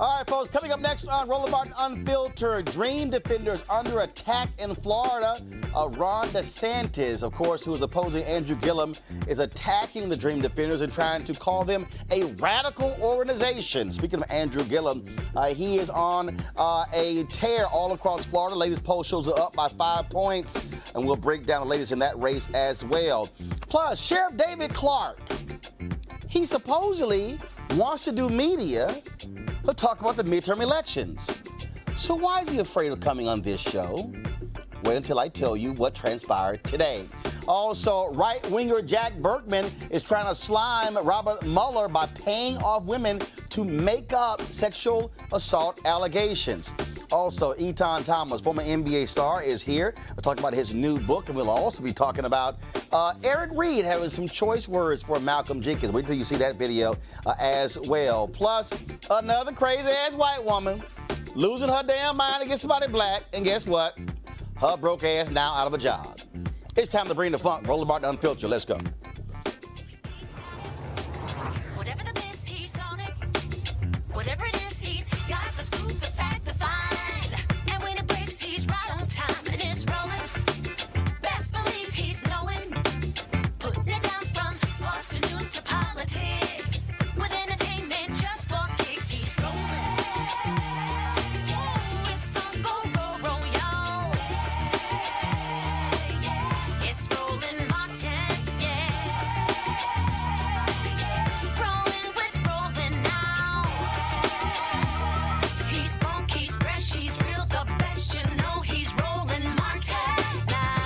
All right, folks, coming up next on Roland Unfiltered, Dream Defenders under attack in Florida. Ron DeSantis, of course, who is opposing Andrew Gillum, is attacking the Dream Defenders and trying to call them a radical organization. Speaking of Andrew Gillum, he is on a tear all across Florida. Latest poll shows are up by 5 points, and we'll break down the latest in that race as well. Plus, Sheriff David Clark, he supposedly wants to do media. He'll talk about the midterm elections. So why is he afraid of coming on this show? Wait until I tell you what transpired today. Also, right-winger Jack Burkman is trying to slime Robert Mueller by paying off women to make up sexual assault allegations. Also, Etan Thomas, former NBA star, is here. We'll talk about his new book, and we'll also be talking about Eric Reid having some choice words for Malcolm Jenkins. Wait till you see that video as well. Plus, another crazy-ass white woman losing her damn mind against somebody black, and guess what? Her broke ass now out of a job. It's time to bring the funk. Roland Unfiltered. Let's go. Whatever the miss, he's on it. Whatever it is, he's got the scoop, the fact, the find. And when it breaks, he's right on time and it's rolling. Best believe he's knowing. Putting it down from sports to news to politics. With entertainment just for kicks, he's rolling. It's on go, y'all. It's Roland Martin, yeah. Rolling with Roland now. He's funk, he's fresh, he's real, the best, you know he's Roland Martin now.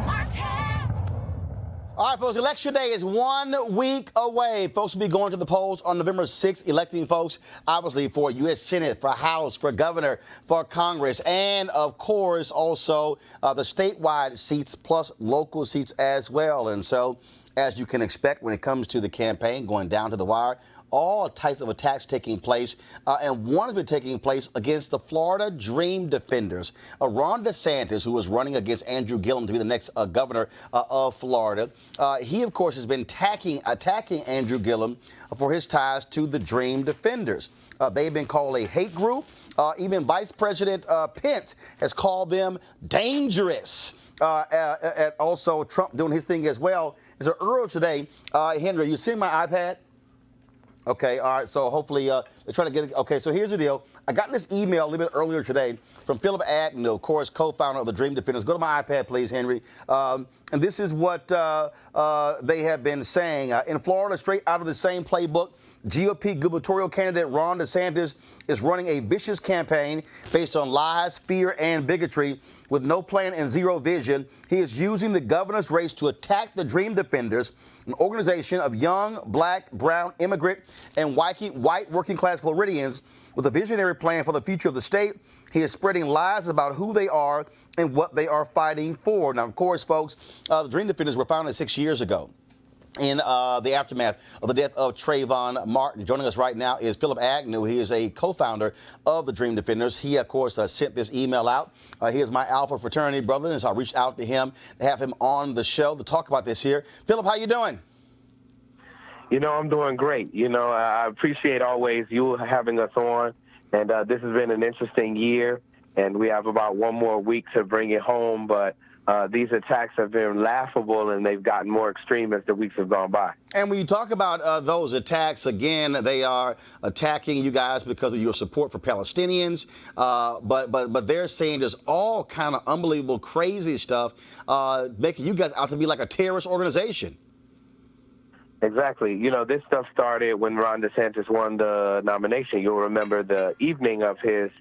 Martin. All right, folks, Election Day is 1 week away. Folks will be going to the polls on November 6th, electing folks, obviously, for U.S. Senate, for House, for Governor, for Congress, and, of course, also the statewide seats plus local seats as well. And so, as you can expect when it comes to the campaign going down to the wire, all types of attacks taking place, and one has been taking place against the Florida Dream Defenders. Ron DeSantis, who is running against Andrew Gillum to be the next governor of Florida, he, of course, has been attacking Andrew Gillum for his ties to the Dream Defenders. They've been called a hate group. Even Vice President Pence has called them dangerous. And also Trump doing his thing as well. And so earlier today, Henry, you seen my iPad? Okay, all right, so hopefully they try to get it. Okay, so here's the deal. I got this email a little bit earlier today from Philip Agnew, of course, co-founder of the Dream Defenders. Go to my iPad, please, Henry. And this is what they have been saying. In Florida, straight out of the same playbook, GOP gubernatorial candidate Ron DeSantis is running a vicious campaign based on lies, fear, and bigotry. With no plan and zero vision, he is using the governor's race to attack the Dream Defenders, an organization of young, black, brown, immigrant, and white working-class Floridians with a visionary plan for the future of the state. He is spreading lies about who they are and what they are fighting for. Now, of course, folks, the Dream Defenders were founded 6 years ago in the aftermath of the death of Trayvon Martin. Joining us right now is Philip Agnew. He is a co-founder of the Dream Defenders. He, of course, sent this email out. He is my Alpha fraternity brother, and so I reached out to him to have him on the show to talk about this here. Philip, how you doing? You know, I'm doing great. You know, I appreciate always you having us on, and this has been an interesting year, and we have about one more week to bring it home, but these attacks have been laughable, and they've gotten more extreme as the weeks have gone by. And when you talk about those attacks, again, they are attacking you guys because of your support for Palestinians, but they're saying just all kind of unbelievable, crazy stuff, making you guys out to be like a terrorist organization. Exactly. You know, this stuff started when Ron DeSantis won the nomination. You'll remember the evening of his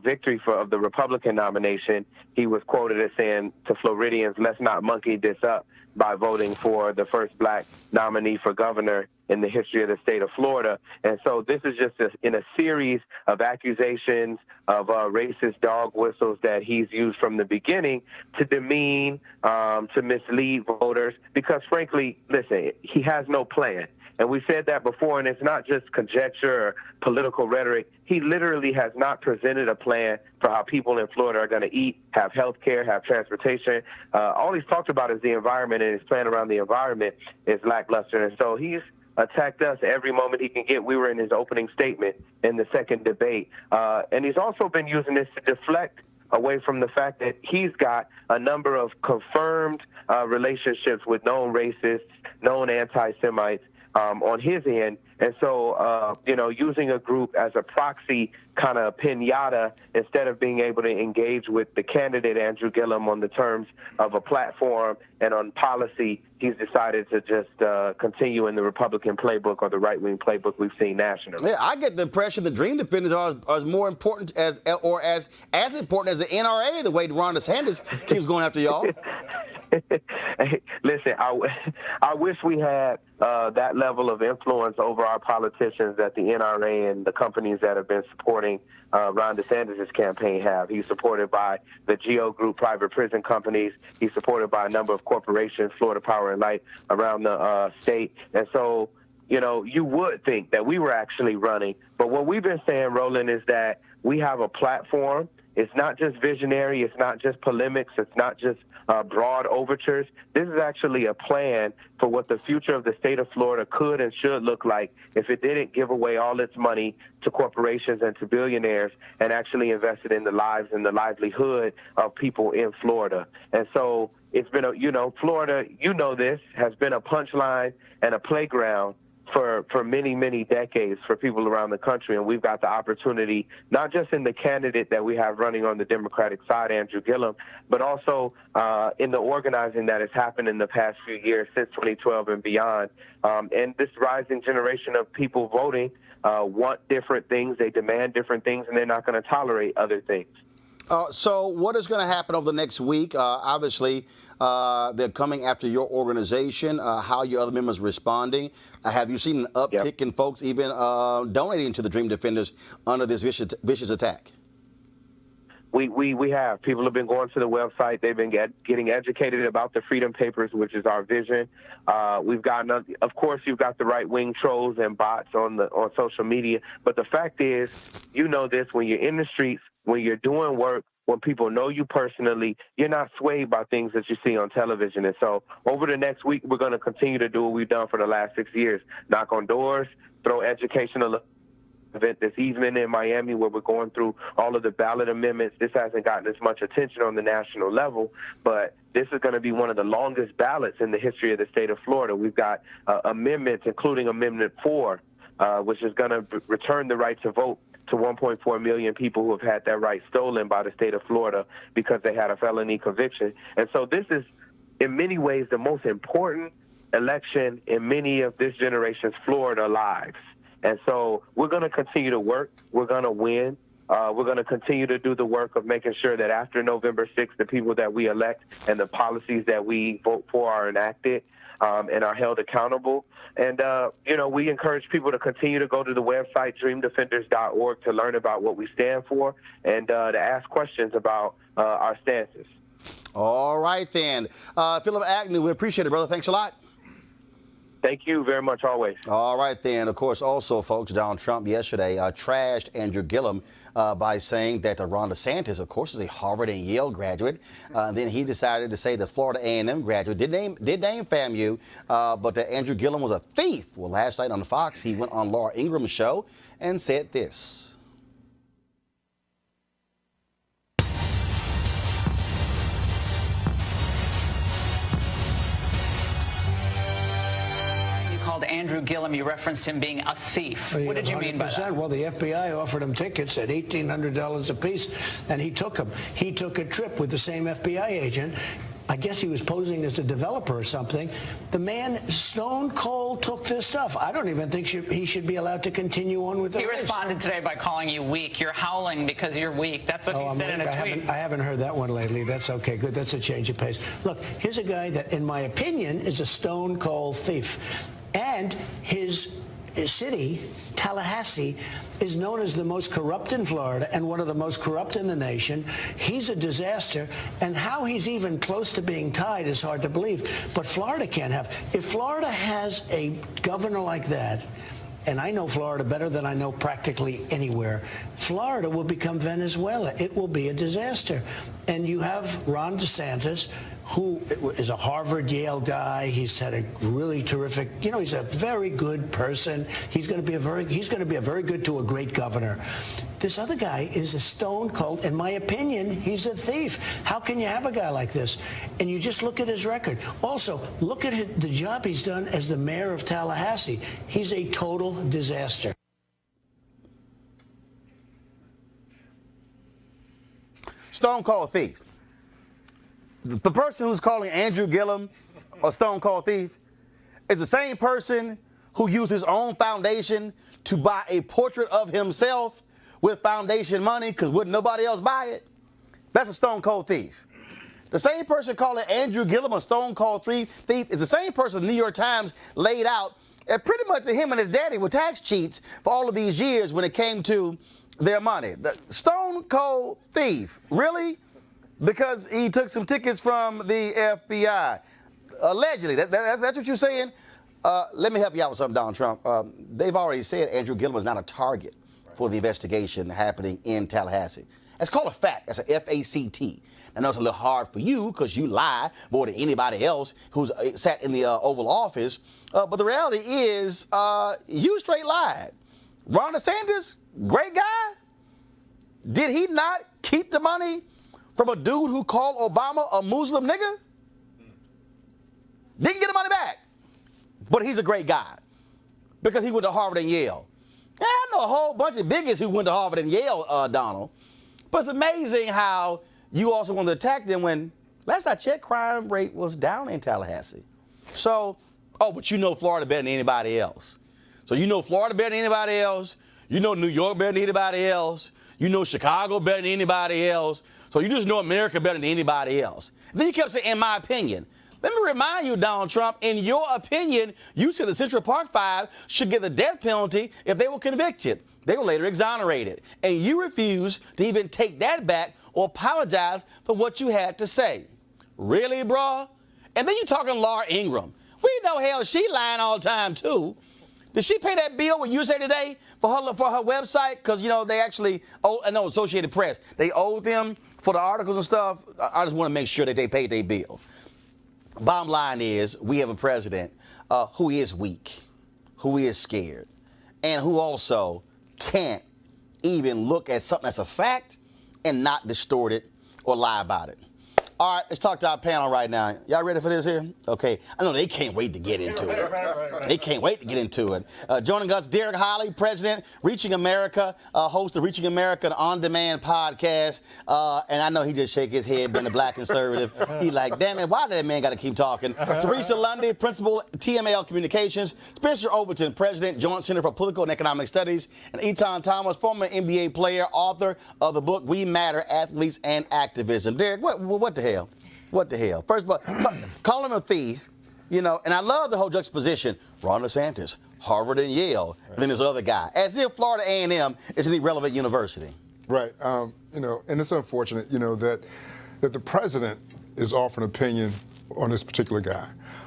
victory of the Republican nomination, he was quoted as saying to Floridians, let's not monkey this up by voting for the first black nominee for governor in the history of the state of Florida. And so this is just in a series of accusations of racist dog whistles that he's used from the beginning to demean, to mislead voters, because frankly, listen, he has no plan. And we said that before, and it's not just conjecture or political rhetoric. He literally has not presented a plan for how people in Florida are going to eat, have health care, have transportation. All he's talked about is the environment, and his plan around the environment is lackluster. And so he's attacked us every moment he can get. We were in his opening statement in the second debate. And he's also been using this to deflect away from the fact that he's got a number of confirmed relationships with known racists, known anti-Semites on his end. And so, using a group as a proxy kind of pinata instead of being able to engage with the candidate, Andrew Gillum, on the terms of a platform and on policy, he's decided to just continue in the Republican playbook or the right-wing playbook we've seen nationally. Yeah, I get the impression the Dream Defenders are as more important as important as the NRA, the way Ron DeSantis keeps going after y'all. Hey, listen, I wish we had that level of influence over our politicians that the NRA and the companies that have been supporting Ron DeSantis' campaign have. He's supported by the GEO Group private prison companies. He's supported by a number of corporations, Florida Power and Light, around the state. And so, you would think that we were actually running. But what we've been saying, Roland, is that we have a platform. It's not just visionary. It's not just polemics. It's not just broad overtures. This is actually a plan for what the future of the state of Florida could and should look like if it didn't give away all its money to corporations and to billionaires and actually invested in the lives and the livelihood of people in Florida. And so it's been Florida, this, has been a punchline and a playground for many, many decades for people around the country. And we've got the opportunity, not just in the candidate that we have running on the Democratic side, Andrew Gillum, but also in the organizing that has happened in the past few years since 2012 and beyond. And this rising generation of people voting want different things, they demand different things, and they're not going to tolerate other things. So what is going to happen over the next week? Obviously, they're coming after your organization. How are your other members responding? Have you seen an uptick in folks even donating to the Dream Defenders under this vicious attack? We have. People have been going to the website. They've been getting educated about the Freedom Papers, which is our vision. We've gotten, of course, you've got the right-wing trolls and bots on social media. But the fact is, this, when you're in the streets, when you're doing work, when people know you personally, you're not swayed by things that you see on television. And so over the next week, we're going to continue to do what we've done for the last 6 years, knock on doors, throw educational event this evening in Miami where we're going through all of the ballot amendments. This hasn't gotten as much attention on the national level, but this is going to be one of the longest ballots in the history of the state of Florida. We've got amendments, including Amendment 4, which is going to return the right to vote to 1.4 million people who have had that right stolen by the state of Florida because they had a felony conviction. And so this is, in many ways, the most important election in many of this generation's Florida lives. And so we're going to continue to work. We're going to win. We're going to continue to do the work of making sure that after November 6th, the people that we elect and the policies that we vote for are enacted and are held accountable. And, we encourage people to continue to go to the website, dreamdefenders.org, to learn about what we stand for and to ask questions about our stances. All right, then. Philip Agnew, we appreciate it, brother. Thanks a lot. Thank you very much, always. All right, then. Of course, also, folks, Donald Trump yesterday trashed Andrew Gillum by saying that Ron DeSantis, of course, is a Harvard and Yale graduate. Then he decided to say the Florida A&M graduate did name FAMU, but that Andrew Gillum was a thief. Well, last night on Fox, he went on Laura Ingram's show and said this. Andrew Gillum, you referenced him being a thief. What did you mean by that? Well, the FBI offered him tickets at $1,800 apiece, and he took them. He took a trip with the same FBI agent. I guess he was posing as a developer or something. The man stone cold took this stuff. I don't even think he should be allowed to continue on with the race. He responded today by calling you weak. You're howling because you're weak. That's what he said in a tweet. I haven't heard that one lately. That's okay. Good. That's a change of pace. Look, here's a guy that, in my opinion, is a stone cold thief. And his city, Tallahassee, is known as the most corrupt in Florida and one of the most corrupt in the nation. He's a disaster, and how he's even close to being tied is hard to believe. But Florida can't have. If Florida has a governor like that, and I know Florida better than I know practically anywhere, Florida will become Venezuela. It will be a disaster. And you have Ron DeSantis, who is a Harvard, Yale guy. He's had a really terrific, he's a very good person. He's going to be a very good to a great governor. This other guy is a stone cold. In my opinion, he's a thief. How can you have a guy like this? And you just look at his record. Also, look at the job he's done as the mayor of Tallahassee. He's a total disaster. Stone cold thief. The person who's calling Andrew Gillum a stone cold thief is the same person who used his own foundation to buy a portrait of himself with foundation money because wouldn't nobody else buy it. That's a stone cold thief. The same person calling Andrew Gillum a stone cold thief is the same person the New York Times laid out pretty much him and his daddy were tax cheats for all of these years when it came to their money. The stone cold thief, really? Because he took some tickets from the FBI. Allegedly, that's what you're saying? Let me help you out with something, Donald Trump. They've already said Andrew Gillum is not a target for the investigation happening in Tallahassee. That's called a fact. That's a F-A-C-T. I know it's a little hard for you because you lie more than anybody else who's sat in the Oval Office. But the reality is you straight lied. Ron DeSantis, great guy. Did he not keep the money from a dude who called Obama a Muslim nigga? Didn't get the money back. But he's a great guy because he went to Harvard and Yale. Yeah, I know a whole bunch of biggies who went to Harvard and Yale, Donald. But it's amazing how you also want to attack them when last I checked, crime rate was down in Tallahassee. So, but you know Florida better than anybody else. So you know Florida better than anybody else. You know New York better than anybody else. You know Chicago better than anybody else. So you just know America better than anybody else. And then you kept saying, in my opinion. Let me remind you, Donald Trump, in your opinion, you said the Central Park Five should get the death penalty if they were convicted. They were later exonerated. And you refused to even take that back or apologize for what you had to say. Really, bruh? And then you talking Laura Ingraham. We know, hell, she lying all the time, too. Did she pay that bill with USA Today for her website? Because, they actually, Associated Press, they owed them for the articles and stuff. I just want to make sure that they paid their bill. Bottom line is we have a president who is weak, who is scared, and who also can't even look at something that's a fact and not distort it or lie about it. All right, let's talk to our panel right now. Y'all ready for this here? Okay. I know they can't wait to get into it. Right. They can't wait to get into it. Joining us, Derek Holly, President, Reaching America, host of Reaching America, the on-demand podcast. And I know he just shake his head, being a black conservative. He like, damn it, why did that man got to keep talking? Teresa Lundy, Principal, TML Communications. Spencer Overton, President, Joint Center for Political and Economic Studies. And Etan Thomas, former NBA player, author of the book We Matter, Athletes and Activism. Derek, what the hell? What the hell? First of all, call him a thief, and I love the whole juxtaposition. Ron DeSantis, Harvard and Yale, and then this other guy. As if Florida A&M is an irrelevant university. Right. And it's unfortunate, that the president is offering opinion on this particular guy.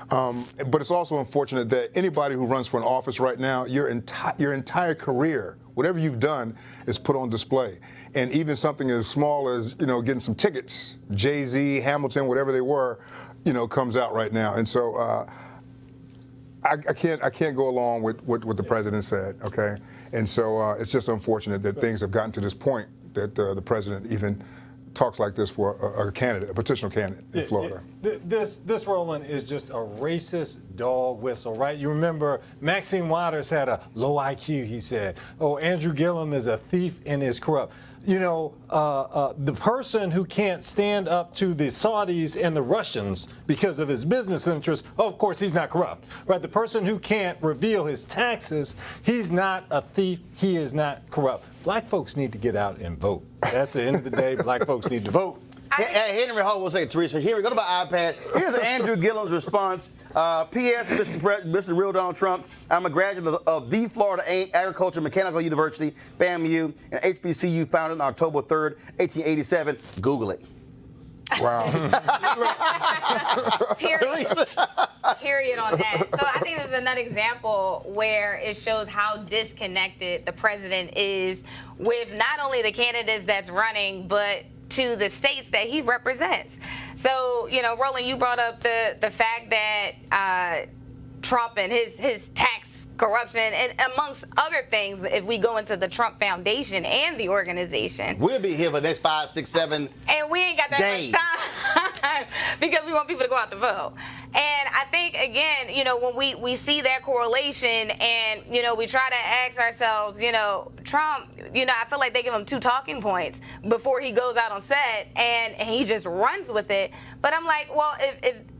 But it's also unfortunate that anybody who runs for an office right now, your entire career, whatever you've done, is put on display. And even something as small as, getting some tickets, Jay-Z, Hamilton, whatever they were, comes out right now. And so I can't go along with what the president said, okay? And so it's just unfortunate that things have gotten to this point that the president even talks like this for a candidate, a potential candidate in Florida. This, Roland, is just a racist dog whistle, right? You remember Maxine Waters had a low IQ, he said. Oh, Andrew Gillum is a thief and is corrupt. The person who can't stand up to the Saudis and the Russians because of his business interests, of course, he's not corrupt, right? The person who can't reveal his taxes, he's not a thief, he is not corrupt. Black folks need to get out and vote. That's the end of the day. Black folks need to vote. Henry, hold on one second, Teresa. Here we go to my iPad. Here's Andrew Gillum's response. P.S. Mr. Real Donald Trump, I'm a graduate of the Florida Agricultural Mechanical University, FAMU, and HBCU founded on October 3rd, 1887. Google it. Wow. Period on that. So I think this is another example where it shows how disconnected the president is with not only the candidates that's running, but to the states that he represents. So, Roland, you brought up the fact that Trump and his tax corruption, and amongst other things, if we go into the Trump Foundation and the organization. We'll be here for the next 5, 6, 7 and we ain't got that days. much time because we want people to go out to vote. And I think, again, when we see that correlation and, we try to ask ourselves, Trump, I feel like they give him 2 talking points before he goes out on set and he just runs with it. But I'm like, well,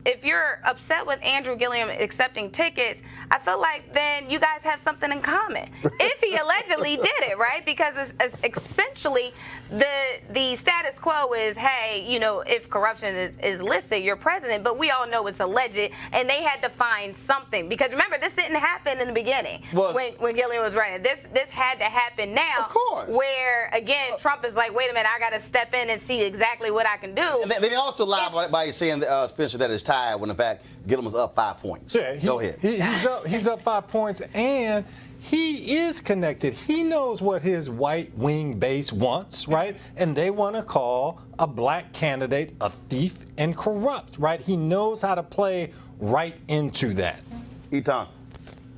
if you're upset with Andrew Gillum accepting tickets, I feel like then you guys have something in common. If he allegedly did it, right? Because it's essentially the status quo is, hey, if corruption is listed, you're president, but we all know it's alleged, and they had to find something. Because remember, this didn't happen in the beginning when Gillum was running. This had to happen now. Of course. Where, again, Trump is like, wait a minute, I got to step in and see exactly what I can do. And they also lied by saying, Spencer, that it's tied when, in fact, Gillum was up 5 points. Yeah, go ahead. He's up 5 points, and he is connected. He knows what his white wing base wants, right? And they want to call a black candidate a thief and corrupt, right? He knows how to play right into that. Etan.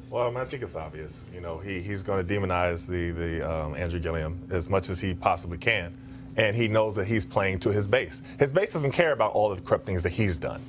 Well, I think it's obvious. He's going to demonize the Andrew Gillum as much as he possibly can, and he knows that he's playing to his base. His base doesn't care about all of the corrupt things that he's done.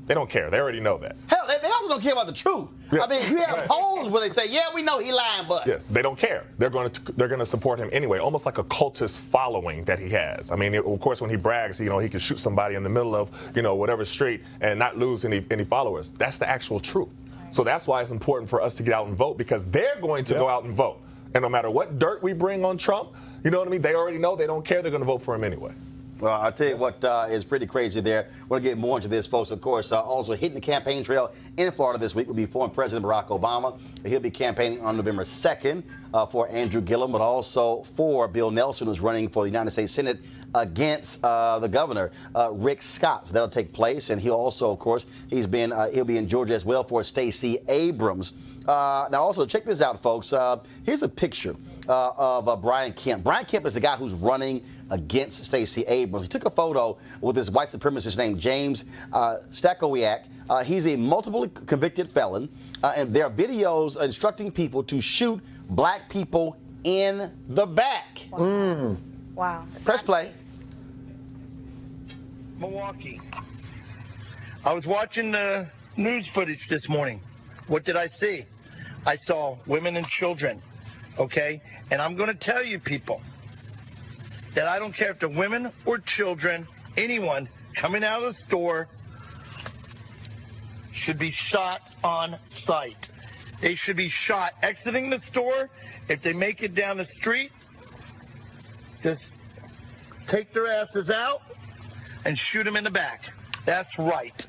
They don't care. They already know that. Hell, they also don't care about the truth. Yeah. I mean, you have polls where they say, yeah, we know he lying, but. Yes, they don't care. They're going to support him anyway, almost like a cultist following that he has. I mean, of course, when he brags, he can shoot somebody in the middle of, whatever street and not lose any followers. That's the actual truth. So that's why it's important for us to get out and vote, because they're going to go out and vote. And no matter what dirt we bring on Trump, you know what I mean? They already know. They don't care. They're going to vote for him anyway. Well, I'll tell you what is pretty crazy there. We're going to get more into this, folks. Of course, also hitting the campaign trail in Florida this week will be former President Barack Obama. He'll be campaigning on November 2nd for Andrew Gillum, but also for Bill Nelson, who's running for the United States Senate against the governor, Rick Scott. So that'll take place. And he'll also, of course, he'll be in Georgia as well for Stacey Abrams. Now, also, check this out, folks. Here's a picture of Brian Kemp. Brian Kemp is the guy who's running against Stacey Abrams. He took a photo with this white supremacist named James Stakowiak. He's a multiple convicted felon, and there are videos instructing people to shoot black people in the back. Wow. Wow. Press play. Milwaukee. I was watching the news footage this morning. What did I see? I saw women and children, okay? And I'm going to tell you, people, that I don't care if they're women or children, anyone coming out of the store should be shot on sight. They should be shot exiting the store. If they make it down the street, just take their asses out and shoot them in the back. That's right.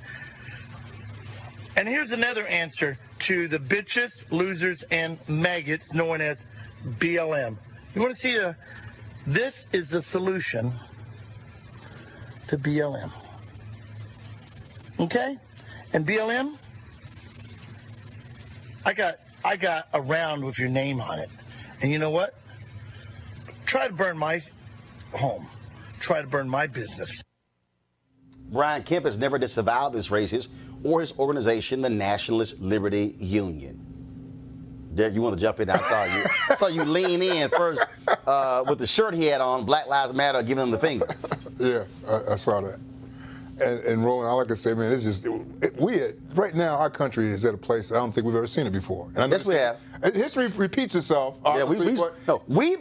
And here's another answer to the bitches, losers, and maggots known as BLM. You want to see this is the solution to BLM. Okay? And BLM, I got a round with your name on it. And you know what? Try to burn my home. Try to burn my business. Brian Kemp has never disavowed this racist or his organization, the Nationalist Liberty Union. Derek, you want to jump in? I saw you lean in first with the shirt he had on, Black Lives Matter, giving him the finger. Yeah, I saw that. And Roland, all I can say, man, it's just, right now, our country is at a place that I don't think we've ever seen it before. And Yes, we have. History repeats itself. Yeah, we've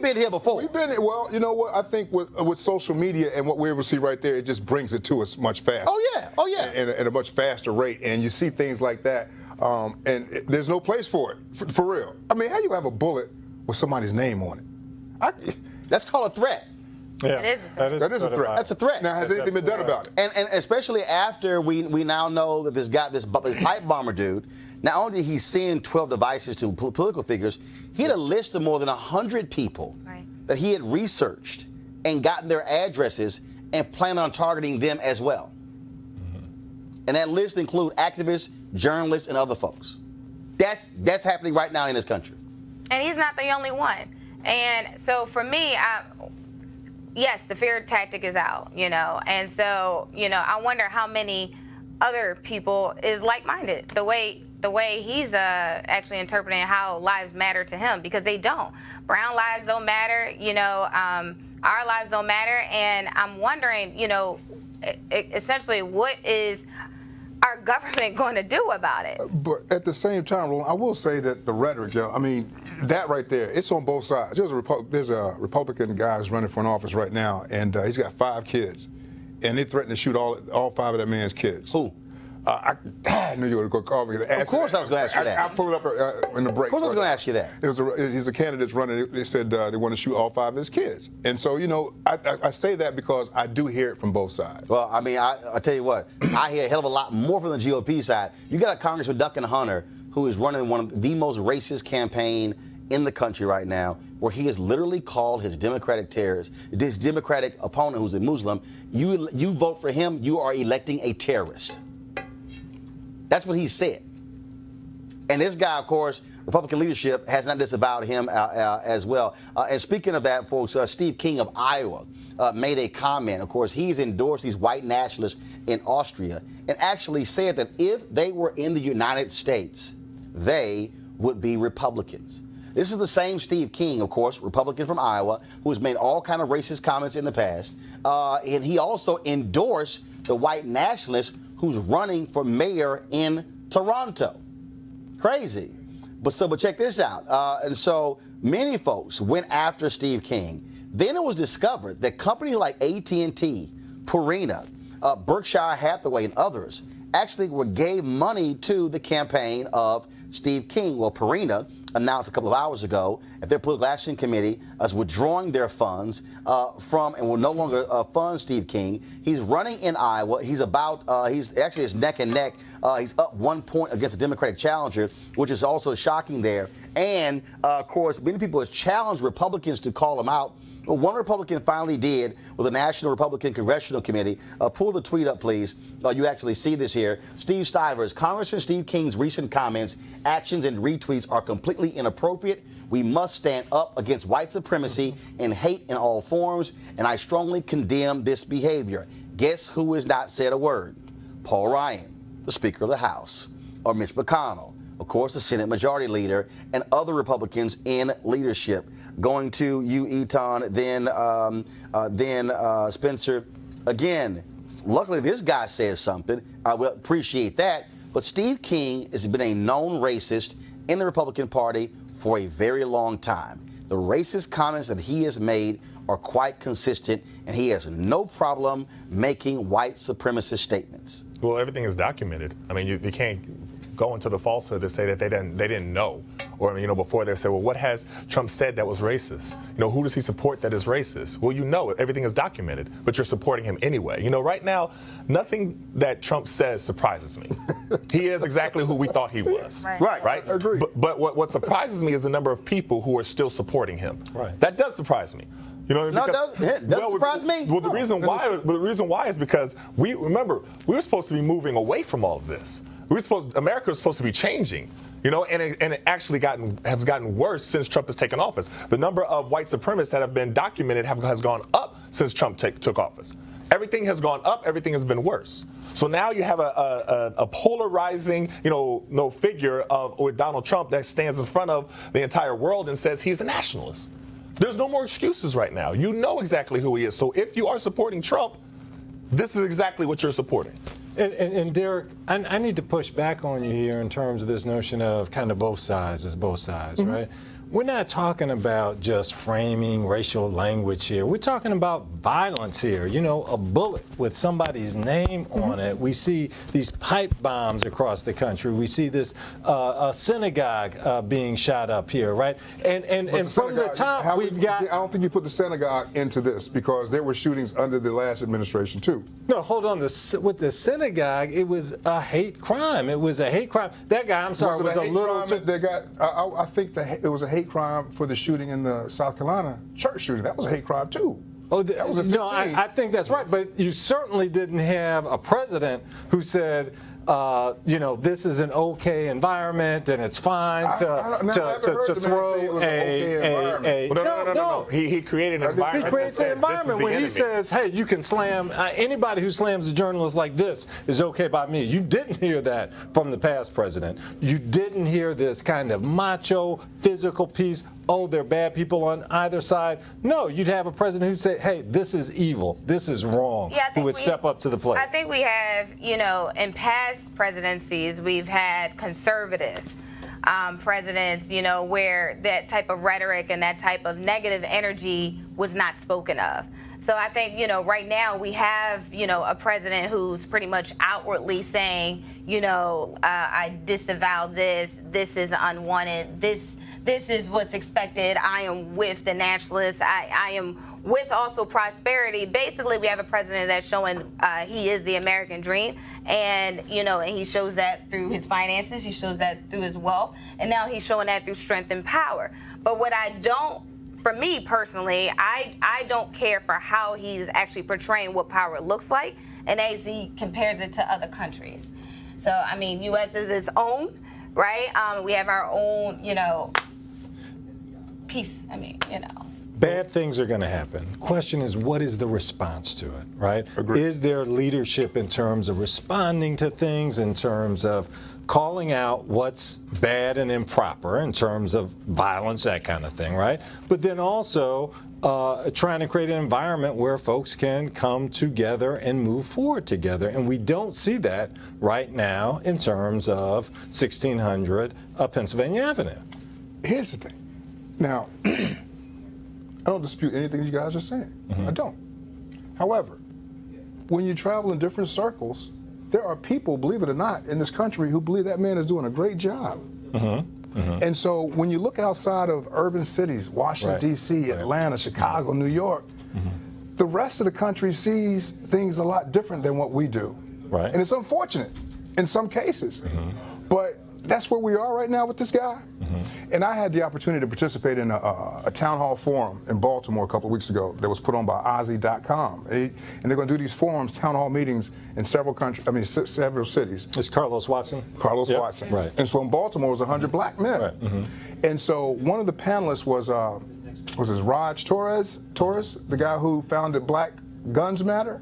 been here before. Well, you know what? I think with social media and what we're able to see right there, it just brings it to us much faster. Oh, yeah. At a much faster rate. And you see things like that, and there's no place for it, for real. I mean, how you have a bullet with somebody's name on it? That's called a threat. Yeah, It is a that is a threat. That's a threat. Now, has anything been done about it? And especially after we now know that this pipe bomber dude, not only did he send 12 devices to political figures, he had a list of more than 100 people that he had researched and gotten their addresses and planned on targeting them as well. And that list includes activists, journalists, and other folks. That's happening right now in this country. And he's not the only one. And so for me, yes, the fear tactic is out, and so, I wonder how many other people is like-minded the way he's actually interpreting how lives matter to him, because they don't. Brown lives don't matter, our lives don't matter, and I'm wondering, essentially, what is our government going to do about it? But at the same time, Roland, I will say that the rhetoric, that right there, it's on both sides. There's a Republican guy who's running for an office right now, and he's got 5 kids, and they threatened to shoot all 5 of that man's kids. Who? I knew you were going to call me. Of course I was going to ask you that. I pulled it up in the break. Of course I was going to ask you that. He's a candidate that's running. They said they want to shoot all 5 of his kids. And so, I say that because I do hear it from both sides. Well, I mean, I tell you what, I hear a hell of a lot more from the GOP side. You got a Congressman Duncan Hunter who is running one of the most racist campaign in the country right now, where he has literally called his Democratic terrorist, this Democratic opponent who's a Muslim, you vote for him, you are electing a terrorist. That's what he said. And this guy, of course, Republican leadership has not disavowed him as well. And speaking of that, folks, Steve King of Iowa made a comment. Of course, he's endorsed these white nationalists in Austria and actually said that if they were in the United States, they would be Republicans. This is the same Steve King, of course, Republican from Iowa, who has made all kind of racist comments in the past. And he also endorsed the white nationalist who's running for mayor in Toronto. Crazy. But check this out. And so many folks went after Steve King. Then it was discovered that companies like AT&T, Purina, Berkshire Hathaway, and others actually gave money to the campaign of Steve King. Well, Purina announced a couple of hours ago that their political action committee is withdrawing their funds from and will no longer fund Steve King. He's running in Iowa. He's actually it's neck and neck. He's up 1 point against the Democratic challenger, which is also shocking there. And of course, many people have challenged Republicans to call him out. Well, one Republican finally did with the National Republican Congressional Committee. Pull the tweet up, please. You actually see this here. Steve Stivers, Congressman Steve King's recent comments, actions, and retweets are completely inappropriate. We must stand up against white supremacy and hate in all forms, and I strongly condemn this behavior. Guess who has not said a word? Paul Ryan, the Speaker of the House, or Mitch McConnell, of course, the Senate Majority Leader, and other Republicans in leadership. Going to you, Etan, then Spencer. Again, luckily this guy says something. I will appreciate that. But Steve King has been a known racist in the Republican Party for a very long time. The racist comments that he has made are quite consistent, and he has no problem making white supremacist statements. Well, everything is documented. I mean, you can't go into the falsehood to say that they didn't know, or before they say, well, what has Trump said that was racist? Who does he support that is racist? Well, everything is documented, but you're supporting him anyway. Right now, nothing that Trump says surprises me. He is exactly who we thought he was. Right. I agree. But what surprises me is the number of people who are still supporting him. Right. That does surprise me. No, it does surprise me. Well, the reason why is because we were supposed to be moving away from all of this. America was supposed to be changing, and it actually has gotten worse since Trump has taken office. The number of white supremacists that have been documented has gone up since Trump took office. Everything has gone up. Everything has been worse. So now you have a polarizing, figure with Donald Trump that stands in front of the entire world and says he's a nationalist. There's no more excuses right now. You know exactly who he is. So if you are supporting Trump, this is exactly what you're supporting. And Derek, I need to push back on you here in terms of this notion of kind of both sides, right? we're not talking about just framing racial language here. We're talking about violence here. You know, a bullet with somebody's name on it. We see these pipe bombs across the country. We see this a synagogue being shot up here, right? And from the top, we've got. I don't think you put the synagogue into this because there were shootings under the last administration too. No, hold on. With the synagogue, it was a hate crime. It was a hate crime. That guy, I'm sorry, was a little. I think it was a hate crime for the shooting in the South Carolina church shooting. That was a hate crime too. Oh, that was a 15. No, I think that's right. But you certainly didn't have a president who said, you know, this is an okay environment and it's fine to throw a. No. He created an environment. He creates an environment when he says, hey, you can slam, anybody who slams a journalist like this is okay by me. You didn't hear that from the past president. You didn't hear this kind of macho, physical piece. Oh, there are bad people on either side. No, you'd have a president who'd say, hey, this is evil. This is wrong. Who would step up to the plate. I think we have, you know, in past presidencies, we've had conservative presidents, you know, where that type of rhetoric and that type of negative energy was not spoken of. So I think, you know, right now we have, you know, a president who's pretty much outwardly saying, you know, I disavow this. This is unwanted. This is what's expected. I am with the nationalists. I am with also prosperity. Basically, we have a president that's showing he is the American dream, and you know, and he shows that through his finances. He shows that through his wealth, and now he's showing that through strength and power. But what I don't, for me personally, I don't care for how he's actually portraying what power looks like, and as he compares it to other countries. So I mean, U.S. is its own, right? We have our own, you know. Peace. I mean, you know. Bad things are going to happen. The question is, what is the response to it, right? Agreed. Is there leadership in terms of responding to things, in terms of calling out what's bad and improper, in terms of violence, that kind of thing, right? But then also trying to create an environment where folks can come together and move forward together. And we don't see that right now in terms of 1600 Pennsylvania Avenue. Here's the thing. Now, I don't dispute anything you guys are saying. I don't. However, when you travel in different circles, there are people, believe it or not, in this country who believe that man is doing a great job. And so when you look outside of urban cities, Washington, D.C., Atlanta, Chicago, New York, the rest of the country sees things a lot different than what we do. And it's unfortunate in some cases. But that's where we are right now with this guy. And I had the opportunity to participate in a town hall forum in Baltimore a couple of weeks ago that was put on by Ozzy.com. And they're going to do these forums, town hall meetings in several countries, several cities. It's Carlos Watson? Carlos Watson. Right. And so in Baltimore, it was 100 black men. And so one of the panelists was his Raj Torres, the guy who founded Black Guns Matter.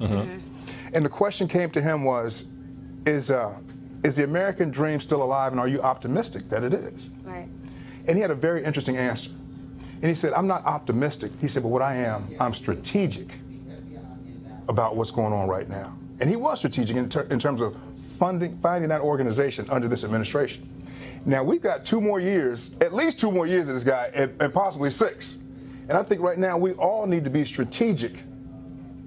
And the question came to him was, is the American dream still alive, and are you optimistic that it is? Right. And he had a very interesting answer. And he said, I'm not optimistic. He said, but what I am, I'm strategic about what's going on right now. And he was strategic in terms of finding that organization under this administration. Now, we've got 2 more years, at least 2 more years of this guy, and possibly 6. And I think right now we all need to be strategic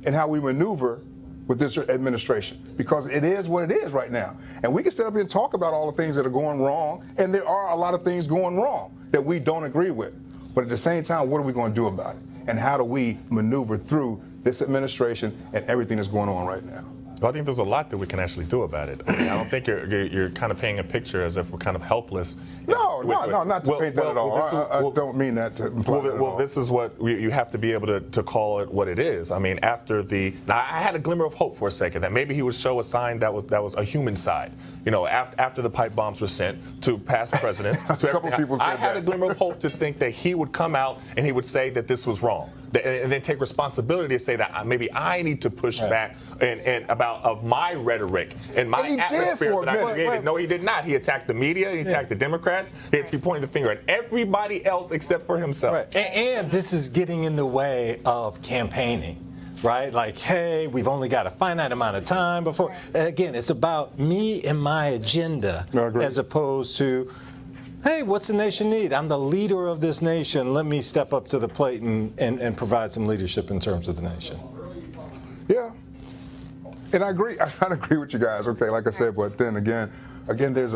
in how we maneuver with this administration, because it is what it is right now. And we can sit up here and talk about all the things that are going wrong, and there are a lot of things going wrong that we don't agree with. But at the same time, what are we going to do about it? And how do we maneuver through this administration and everything that's going on right now? Well, I think there's a lot that we can actually do about it. I mean, I don't think you're kind of painting a picture as if we're kind of helpless. No, not to paint that at all. I don't mean that to imply that at all. This is what you have to be able to call it what it is. I mean, now I had a glimmer of hope for a second that maybe he would show a sign that was a human side. You know, after the pipe bombs were sent to past presidents, a couple people said I had a glimmer of hope to think that he would come out and he would say that this was wrong, and then take responsibility to say that maybe I need to push back and of my rhetoric and my atmosphere that I created. No, he did not. He attacked the media. He attacked the Democrats. He pointed the finger at everybody else except for himself. And this is getting in the way of campaigning. Right? Like, hey, we've only got a finite amount of time before. Again, it's about me and my agenda as opposed to, hey, what's the nation need? I'm the leader of this nation. Let me step up to the plate and provide some leadership in terms of the nation. Yeah. And I agree. I kind of agree with you guys. Okay, like I said, but then again, there's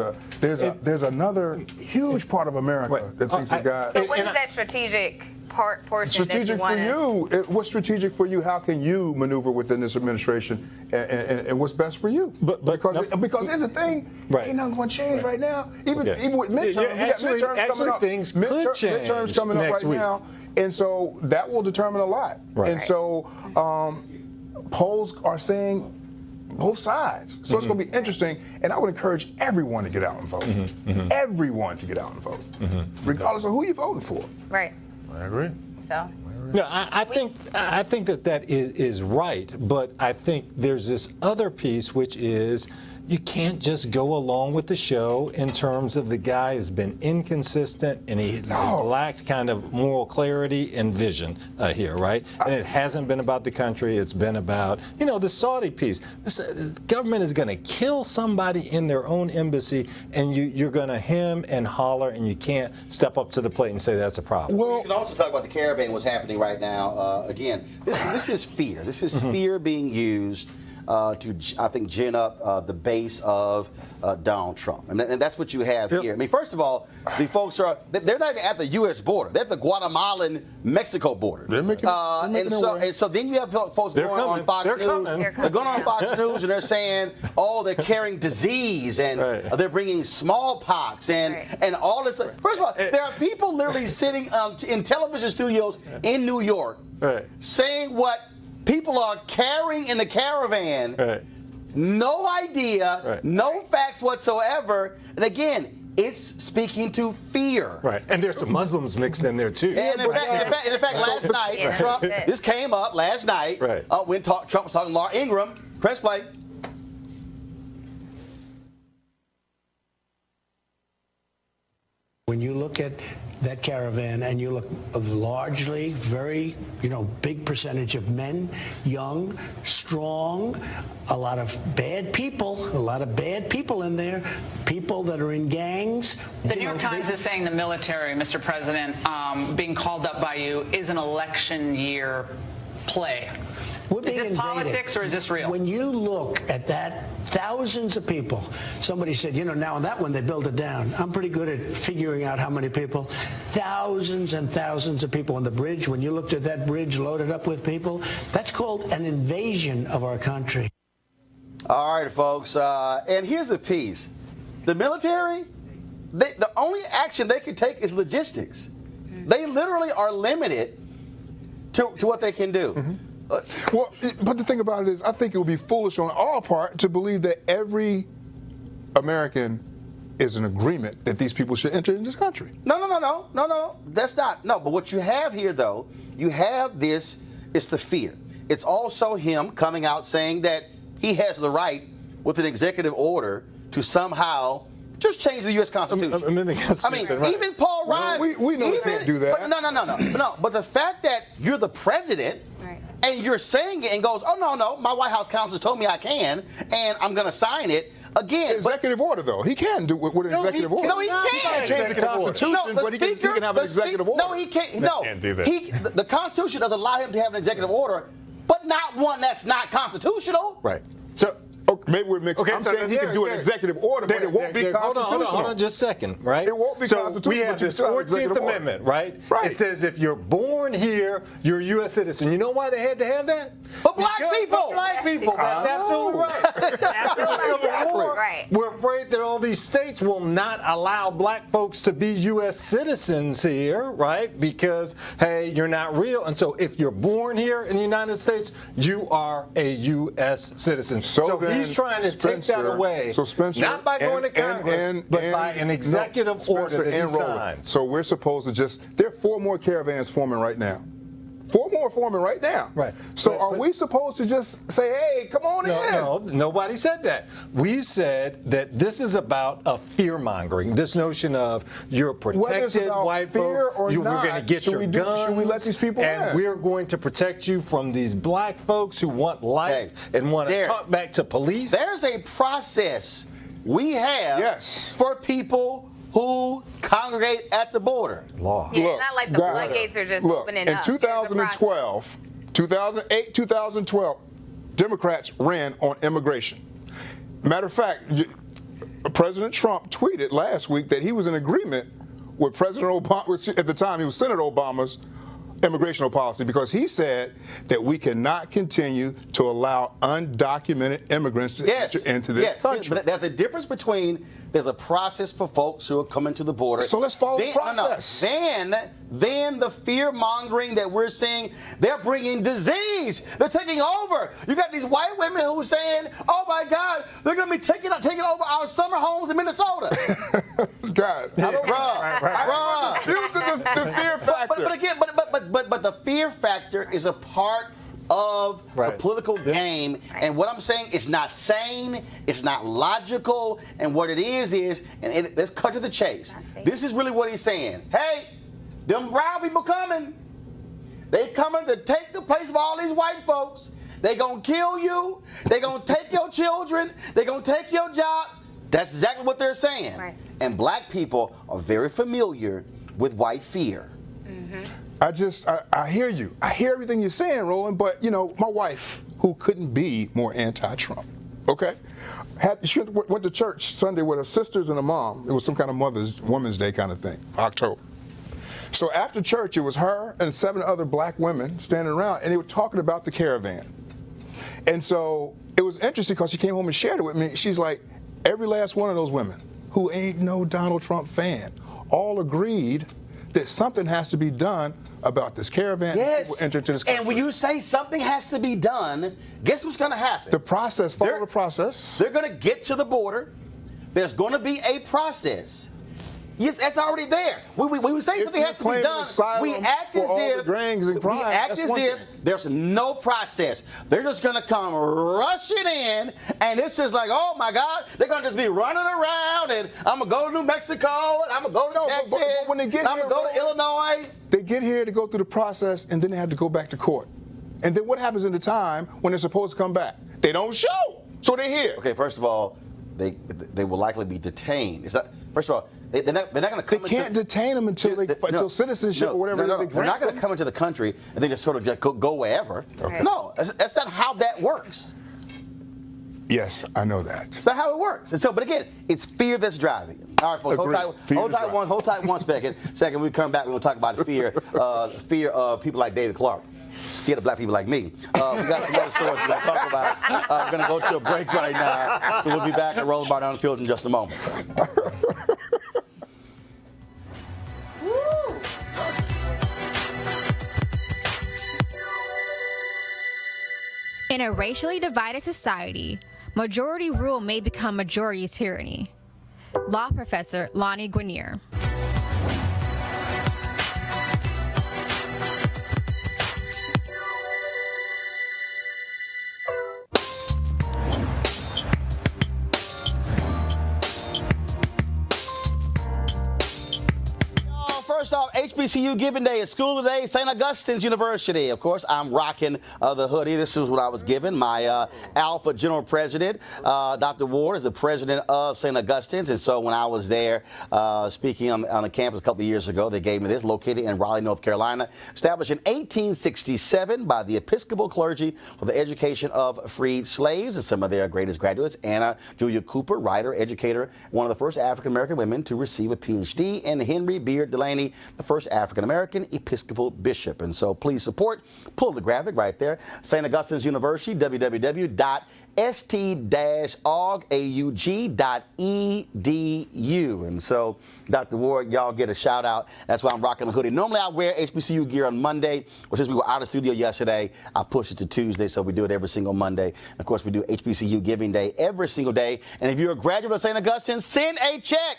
another huge part of America that thinks it's got. So what is that strategic portion strategic that you for you? What's strategic for you? How can you maneuver within this administration, and what's best for you? Because here's the thing, ain't nothing going to change right now. Even with midterms, we got midterms coming up. Things could change midterms coming up right week. now, and so that will determine a lot. Right. And so polls are saying both sides. So it's going to be interesting, and I would encourage everyone to get out and vote. Everyone to get out and vote, regardless of who you're voting for. Right. I agree. So. No, I think that is right, but I think there's this other piece, which is you can't just go along with the show in terms of the guy has been inconsistent and he has lacked kind of moral clarity and vision here, right? And it hasn't been about the country. It's been about, the Saudi piece. This government is going to kill somebody in their own embassy, and you're going to hem and holler, and you can't step up to the plate and say that's a problem. Well, you can also talk about the caravan, what's happening right now. Again, this is fear. This is fear being used to, I think, gin up the base of Donald Trump. And that's what you have here. I mean, first of all, the folks they're not even at the U.S. border. They're at the Guatemalan-Mexico border. They're making and so then you have folks going on Fox News. They're going on Fox News and they're saying, they're carrying disease and they're bringing smallpox and all this. First of all, there are people literally sitting in television studios in New York saying what people are carrying in the caravan, no idea, no facts whatsoever. And again, it's speaking to fear. Right. And there's some Muslims mixed in there too. And in fact, last night, Trump, this came up last night when Trump was talking to Laura Ingraham, press play. When you look at that caravan and you look largely very, big percentage of men, young, strong, a lot of bad people in there, people that are in gangs. The New York Times is saying the military, Mr. President, being called up by you is an election year play. Is this politics or is this real? When you look at that, thousands of people, somebody said, now on that one they build it down. I'm pretty good at figuring out how many people. Thousands and thousands of people on the bridge. When you looked at that bridge loaded up with people, that's called an invasion of our country. All right, folks. And here's the piece. The military, the only action they can take is logistics. They literally are limited to what they can do. Well, but the thing about it is, I think it would be foolish on our part to believe that every American is in agreement that these people should enter in this country. No. That's not. No, but what you have here, though, you have this, it's the fear. It's also him coming out saying that he has the right with an executive order to somehow just change the U.S. Constitution. Even Paul Ryan. We know he can't do that. No. But the fact that you're the president and you're saying it and goes, no, my White House counsel told me I can, and I'm going to sign it. Again, executive order, though. He can do it with an executive order. No, he can't. He can't change the Constitution, but he can have an executive order. No, he can't. No, can't do that. The Constitution doesn't allow him to have an executive order, but not one that's not constitutional. Right. So, maybe we're mixing. I'm saying he can do an executive order, but it won't be constitutional. Hold on just a second, right? It won't be constitutional. We have this 14th Amendment, right? It says if you're born here, you're a U.S. citizen. You know why they had to have that? For black people. For black people. That's absolutely right. After the Civil War, we're afraid that all these states will not allow black folks to be U.S. citizens here, right? Because, hey, you're not real. And so if you're born here in the United States, you are a U.S. citizen. So he's trying to take that away, not by going to Congress, but by an executive order that he signs. So we're supposed to there are 4 more caravans forming right now. 4 more forming right now. Right. So are we supposed to just say, hey, come on in? No, nobody said that. We said that this is about a fear-mongering, this notion of you're protected, white folk, we're going to get your guns, should we let these people and we're going to protect you from these black folks who want life and want to talk back to police. There's a process we have for people who congregate at the border. Law. Yeah, Look, it's not like the guys, floodgates are just look, opening in up. There's a 2012, 2008, 2012, Democrats ran on immigration. Matter of fact, President Trump tweeted last week that he was in agreement with President Obama, at the time he was Senator Obama's immigration policy, because he said that we cannot continue to allow undocumented immigrants to enter into this country. But there's a difference between, there's a process for folks who are coming to the border. So let's follow the process. Then the fear mongering that we're seeing, they're bringing disease. They're taking over. You got these white women who are saying, "Oh my God, they're going to be taking over our summer homes in Minnesota." Guys, I don't dispute the fear factor. But again, but the fear factor is a part of the political game, and what I'm saying is not sane, it's not logical, and what it is, and let's cut to the chase. This is really what he's saying. Hey, them brown people coming. They coming to take the place of all these white folks. They gonna kill you. They gonna take your children. They gonna take your job. That's exactly what they're saying. Right. And black people are very familiar with white fear. Mm-hmm. I hear you. I hear everything you're saying, Roland, but, you know, my wife, who couldn't be more anti-Trump, okay, she went to church Sunday with her sisters and her mom. It was some kind of Women's Day kind of thing, October. So after church, it was her and 7 other black women standing around, and they were talking about the caravan. And so it was interesting because she came home and shared it with me. She's like, every last one of those women who ain't no Donald Trump fan all agreed that something has to be done about this caravan. Yes. Enter into this country. And when you say something has to be done, guess what's going to happen? The process, follow the process. They're going to get to the border. There's going to be a process. Yes, that's already there. When we say something has to be done, we act as if there's no process. They're just going to come rushing in, and it's just like, oh my God, they're going to just be running around, and I'm going to go to New Mexico, and I'm going to go to Texas, but when they get I'm going to go to Illinois. They get here to go through the process, and then they have to go back to court. And then what happens in the time when they're supposed to come back? They don't show, so they're here. Okay, first of all, they will likely be detained. It's not, first of all, they're not going to come. They can't detain them until citizenship or whatever. They're not going to come into the country and then just sort of just go wherever. Okay. No, that's not how that works. Yes, I know that. It's not how it works. And so, but again, it's fear that's driving. All right, folks, hold tight one second. Second, we come back, we're going to talk about fear of people like David Clark. Scared of black people like me. We got some other stories we're going to talk about. We're going to go to a break right now. So we'll be back at Roland Bar Down the Field in just a moment. In a racially divided society, majority rule may become majority tyranny. Law professor Lonnie Guinier. First off, HBCU Giving Day is school today, St. Augustine's University. Of course, I'm rocking the hoodie. This is what I was given. My Alpha General President, Dr. Ward, is the president of St. Augustine's. And so when I was there speaking on the campus a couple of years ago, they gave me this, located in Raleigh, North Carolina, established in 1867 by the Episcopal clergy for the education of freed slaves. And some of their greatest graduates, Anna Julia Cooper, writer, educator, one of the first African-American women to receive a PhD, and Henry Beard Delaney, the first African-American Episcopal bishop. And so please support, pull the graphic right there, St. Augustine's University, www.st-aug.edu. And so, Dr. Ward, y'all get a shout out. That's why I'm rocking the hoodie. Normally I wear HBCU gear on Monday, but since we were out of studio yesterday, I pushed it to Tuesday, so we do it every single Monday. And of course, we do HBCU Giving Day every single day. And if you're a graduate of St. Augustine, send a check.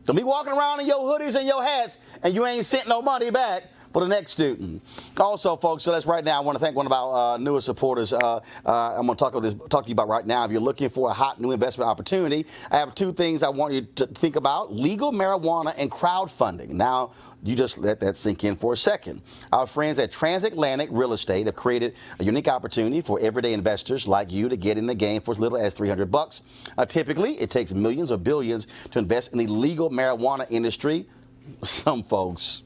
Don't be walking around in your hoodies and your hats and you ain't sent no money back for the next student. Also, folks, so that's right now. I want to thank one of our newest supporters. I'm going to talk to you about right now. If you're looking for a hot new investment opportunity, I have two things I want you to think about: legal marijuana and crowdfunding. Now, you just let that sink in for a second. Our friends at Transatlantic Real Estate have created a unique opportunity for everyday investors like you to get in the game for as little as $300. Typically, it takes millions or billions to invest in the legal marijuana industry. Some folks,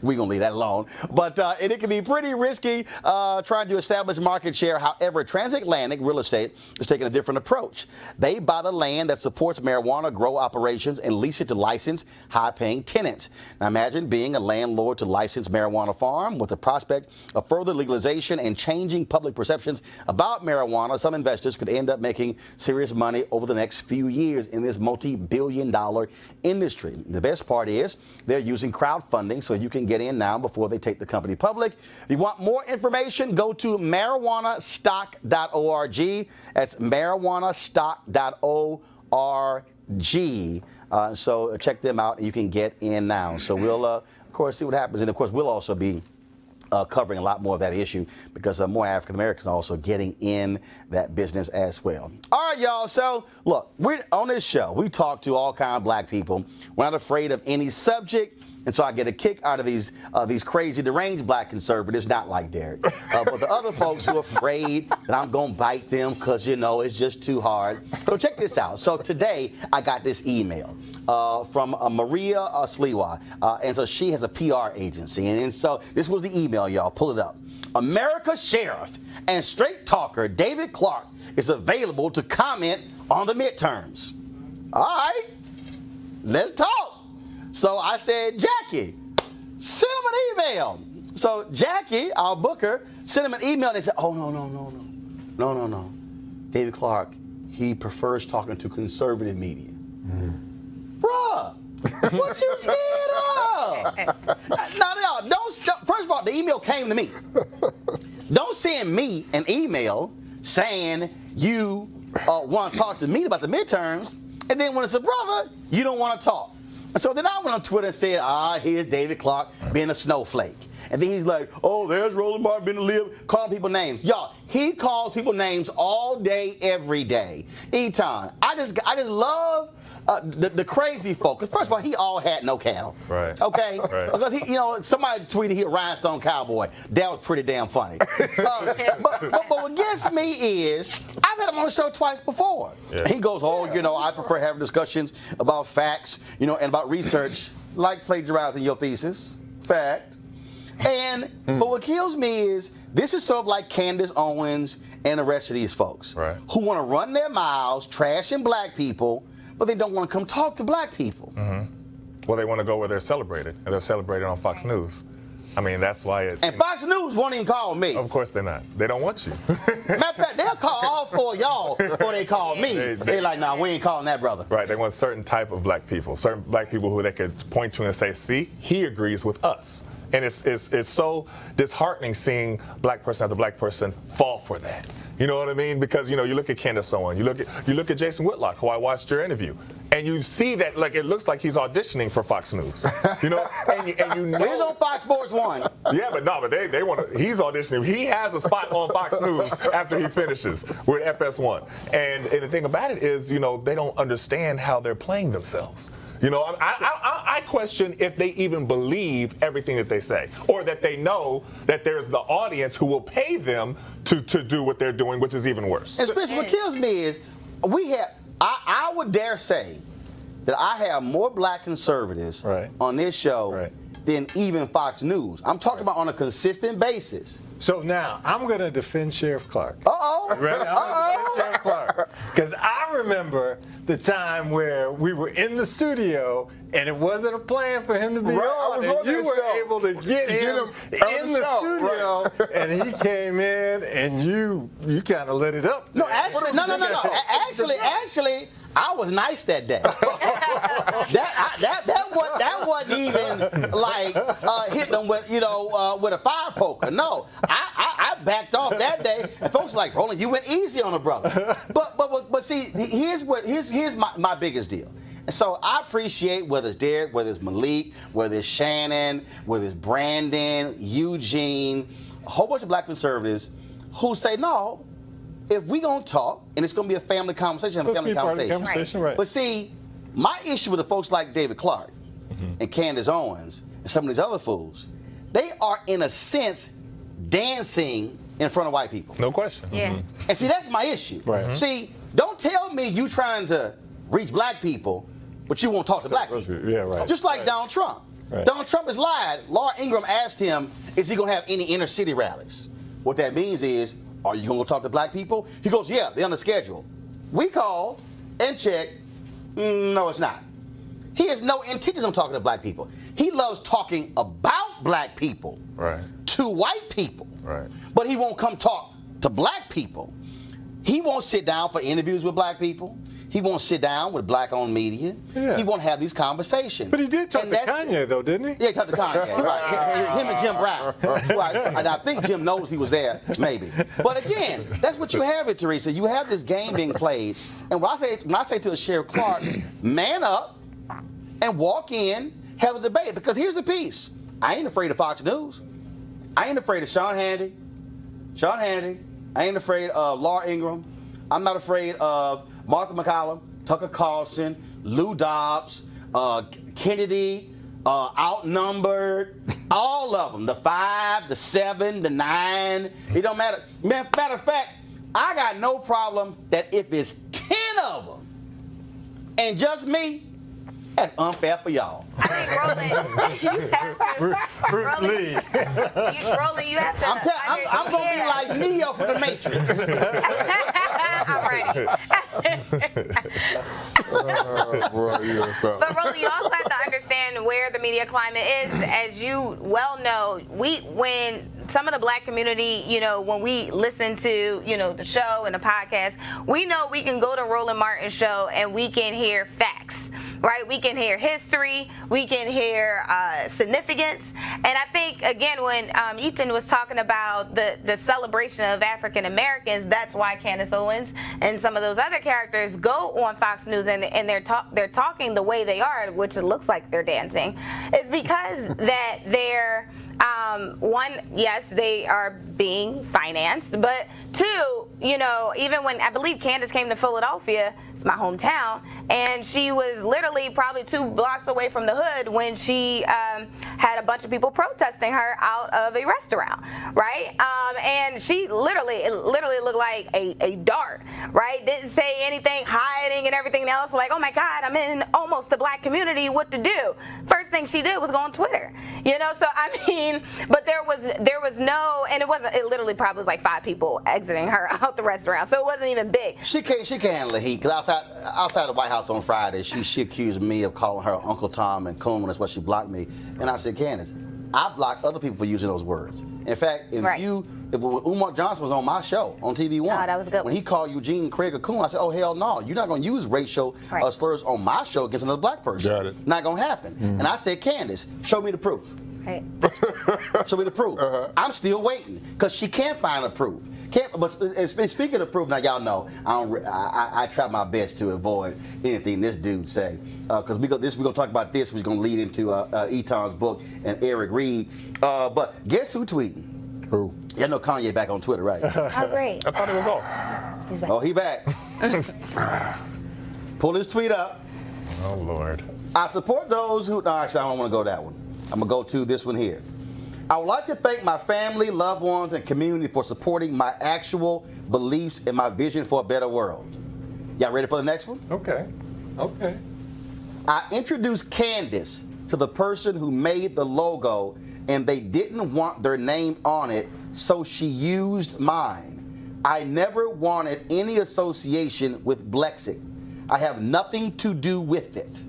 we're going to leave that alone. But and it can be pretty risky trying to establish market share. However, Transatlantic Real Estate is taking a different approach. They buy the land that supports marijuana grow operations and lease it to licensed, high-paying tenants. Now imagine being a landlord to licensed marijuana farm with the prospect of further legalization and changing public perceptions about marijuana. Some investors could end up making serious money over the next few years in this multi-billion-dollar industry. The best part is they're using crowdfunding, so you can get in now before they take the company public. If you want more information, go to marijuanastock.org. That's marijuanastock.org. So check them out and you can get in now. So we'll, of course, see what happens. And, of course, we'll also be covering a lot more of that issue because more African Americans are also getting in that business as well. All right, y'all. So, look, we're on this show. We talk to all kinds of black people. We're not afraid of any subject. And so I get a kick out of these crazy, deranged black conservatives, not like Derek, but the other folks who are afraid that I'm going to bite them because, it's just too hard. So check this out. So today I got this email from Maria Sliwa. And so she has a PR agency. And so this was the email, y'all. Pull it up. America's sheriff and straight talker David Clark is available to comment on the midterms. All right, let's talk. So I said, Jackie, send him an email. So Jackie, our booker, sent him an email and they said, oh, no. David Clark, he prefers talking to conservative media. Bruh, what you scared of? Now, y'all, first of all, the email came to me. Don't send me an email saying you want to talk to me about the midterms, and then when it's a brother, you don't want to talk. And so then I went on Twitter and said, here's David Clark being a snowflake. And then he's like, oh, there's Roland Martin being a lib, calling people names. Y'all, he calls people names all day, every day. Etan, I just love the crazy folk. Because first of all, he all had no cattle. Right. Okay? Right. Because somebody tweeted he a rhinestone cowboy. That was pretty damn funny. But what gets me is, I've had him on the show twice before. Yeah. He goes, I prefer having discussions about facts, and about research, like plagiarizing your thesis. Fact. But what kills me is this is sort of like Candace Owens and the rest of these folks who want to run their mouths trashing black people, but they don't want to come talk to black people. Mm-hmm. Well, they want to go where they're celebrated, and they're celebrated on Fox News. I mean, that's why And Fox News won't even call me. Of course they're not. They don't want you. Matter of fact, they'll call all four of y'all before they call me. They're like, nah, we ain't calling that brother. Right. They want certain type of black people who they could point to and say, see, he agrees with us. And it's so disheartening seeing black person after black person fall for that. You know what I mean? Because you look at Candace Owens, you look at Jason Whitlock, who I watched your interview, and you see that it looks like he's auditioning for Fox News. And he's on Fox Sports 1. Yeah, but they want to. He's auditioning. He has a spot on Fox News after he finishes with FS1. And the thing about it is, they don't understand how they're playing themselves. I question if they even believe everything that they say, or that they know that there's the audience who will pay them to do what they're doing, which is even worse. And especially what kills me is I would dare say that I have more black conservatives on this show than even Fox News. I'm talking about on a consistent basis. So now I'm going to defend Sheriff Clark. Uh-oh. Right? I'm going to defend Sheriff Clark. Because I remember the time where we were in the studio and it wasn't a plan for him to be on. And you were able to get him in the studio and he came in and you kind of lit it up. No, actually, no. Actually, I was nice that day. that wasn't even like hitting them with with a fire poker. No, I backed off that day, and folks were like, Roland, you went easy on a brother. But see, here's my biggest deal. So I appreciate whether it's Derek, whether it's Malik, whether it's Shannon, whether it's Brandon, Eugene, a whole bunch of black conservatives who say, no, if we going to talk, and it's going to be a family conversation, Let's be part of the conversation, right. But see, my issue with the folks like David Clark and Candace Owens and some of these other fools, they are, in a sense, dancing in front of white people. No question. Yeah. And see, that's my issue. Right. See, don't tell me you trying to reach black people, but you won't talk to black people. Yeah, right. Just like Donald Trump. Right. Donald Trump has lied. Laura Ingraham asked him, is he going to have any inner city rallies? What that means is, are you going to talk to black people? He goes, yeah, they're on the schedule. We called and checked. No, it's not. He has no intentions of talking to black people. He loves talking about black people to white people. Right. But he won't come talk to black people. He won't sit down for interviews with black people. He won't sit down with black-owned media. Yeah. He won't have these conversations. But he did talk And to that's- Kanye, though, didn't he? Yeah, he talked to Kanye, right. Him and Jim Brown. Right. And I think Jim knows he was there, maybe. But again, that's what you have it, Teresa. You have this game being played. And when I say to a Sheriff Clark, man up and walk in, have a debate. Because here's the piece. I ain't afraid of Fox News. I ain't afraid of Sean Hannity. I ain't afraid of Laura Ingraham. I'm not afraid of Martha McCallum, Tucker Carlson, Lou Dobbs, Kennedy, Outnumbered, all of them. The 5, the 7, the 9. It don't matter. Matter of fact, I got no problem that if it's 10 of them and just me, that's unfair for y'all. I think Roland, you have to. Bruce Lee. Roland, you have to. I'm going to be like Neo for the Matrix. I'm ready. But Roland, you also have to understand where the media climate is. As you well know, when some of the black community, when we listen to, the show and the podcast, we know we can go to Roland Martin's show and we can hear facts, right? We can hear history, we can hear significance. And I think, again, when Etan was talking about the celebration of African Americans, that's why Candace Owens and some of those other characters go on Fox News and they're talking the way they are, which it looks like they're dancing, is because that they're one, yes, they are being financed, but two, even when I believe Candace came to Philadelphia, it's my hometown, and she was literally probably 2 blocks away from the hood when she had a bunch of people protesting her out of a restaurant, right? And she literally looked like a dart, right? Didn't say anything, hiding and everything else, like, oh my God, I'm in almost the black community, what to do? First thing she did was go on Twitter, so I mean, but there was no, and it literally probably was like 5 people exiting her out the restaurant, so it wasn't even big. She can't handle the heat, because outside the White House on Friday, she accused me of calling her Uncle Tom and Coon. That's why she blocked me. And I said, Candace, I blocked other people for using those words. In fact, when Umar Johnson was on my show on TV One, that was a good when he called Eugene Craig a coon, I said, oh, hell no. You're not going to use racial slurs on my show against another black person. Got it. Not going to happen. And I said, Candace, show me the proof. Right. Show me the proof. I'm still waiting because she can't find the proof. But speaking of proof, now y'all know I try my best to avoid anything this dude say because we're gonna talk about this. We're gonna lead into Etan's book and Eric Reid. But guess who tweeting? Who? Y'all know Kanye back on Twitter, right? Oh, great. I thought it was off. He's back. Oh, he back. Pull his tweet up. Oh, Lord. I support those who. No, actually, I don't want to go that one. I'm going to go to this one here. I would like to thank my family, loved ones, and community for supporting my actual beliefs and my vision for a better world. Y'all ready for the next one? Okay. I introduced Candace to the person who made the logo, and they didn't want their name on it, so she used mine. I never wanted any association with Blexit. I have nothing to do with it.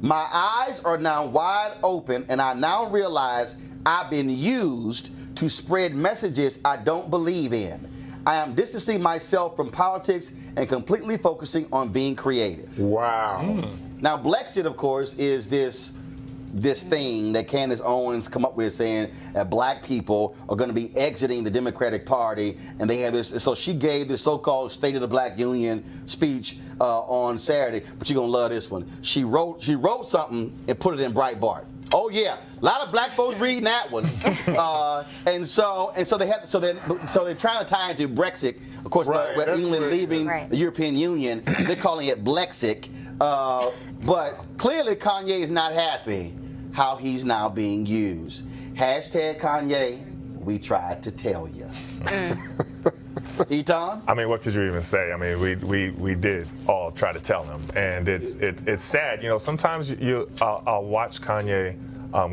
My eyes are now wide open, and I now realize I've been used to spread messages I don't believe in. I am distancing myself from politics and completely focusing on being creative. Wow. Now, Blexit, of course, is this this thing that Candace Owens come up with, saying that black people are going to be exiting the Democratic Party, and they have this. So she gave this so-called State of the Black Union speech on Saturday. But you're gonna love this one. She wrote something and put it in Breitbart. Oh yeah, a lot of black folks reading that one, and so they're trying to tie it to Brexit. Of course, with England leaving the European Union, they're calling it Blexit. But clearly, Kanye is not happy how he's now being used. Hashtag Kanye, we tried to tell you. Etan? I mean, what could you even say? I mean, we did all try to tell him, and it's sad. You know, sometimes I'll watch Kanye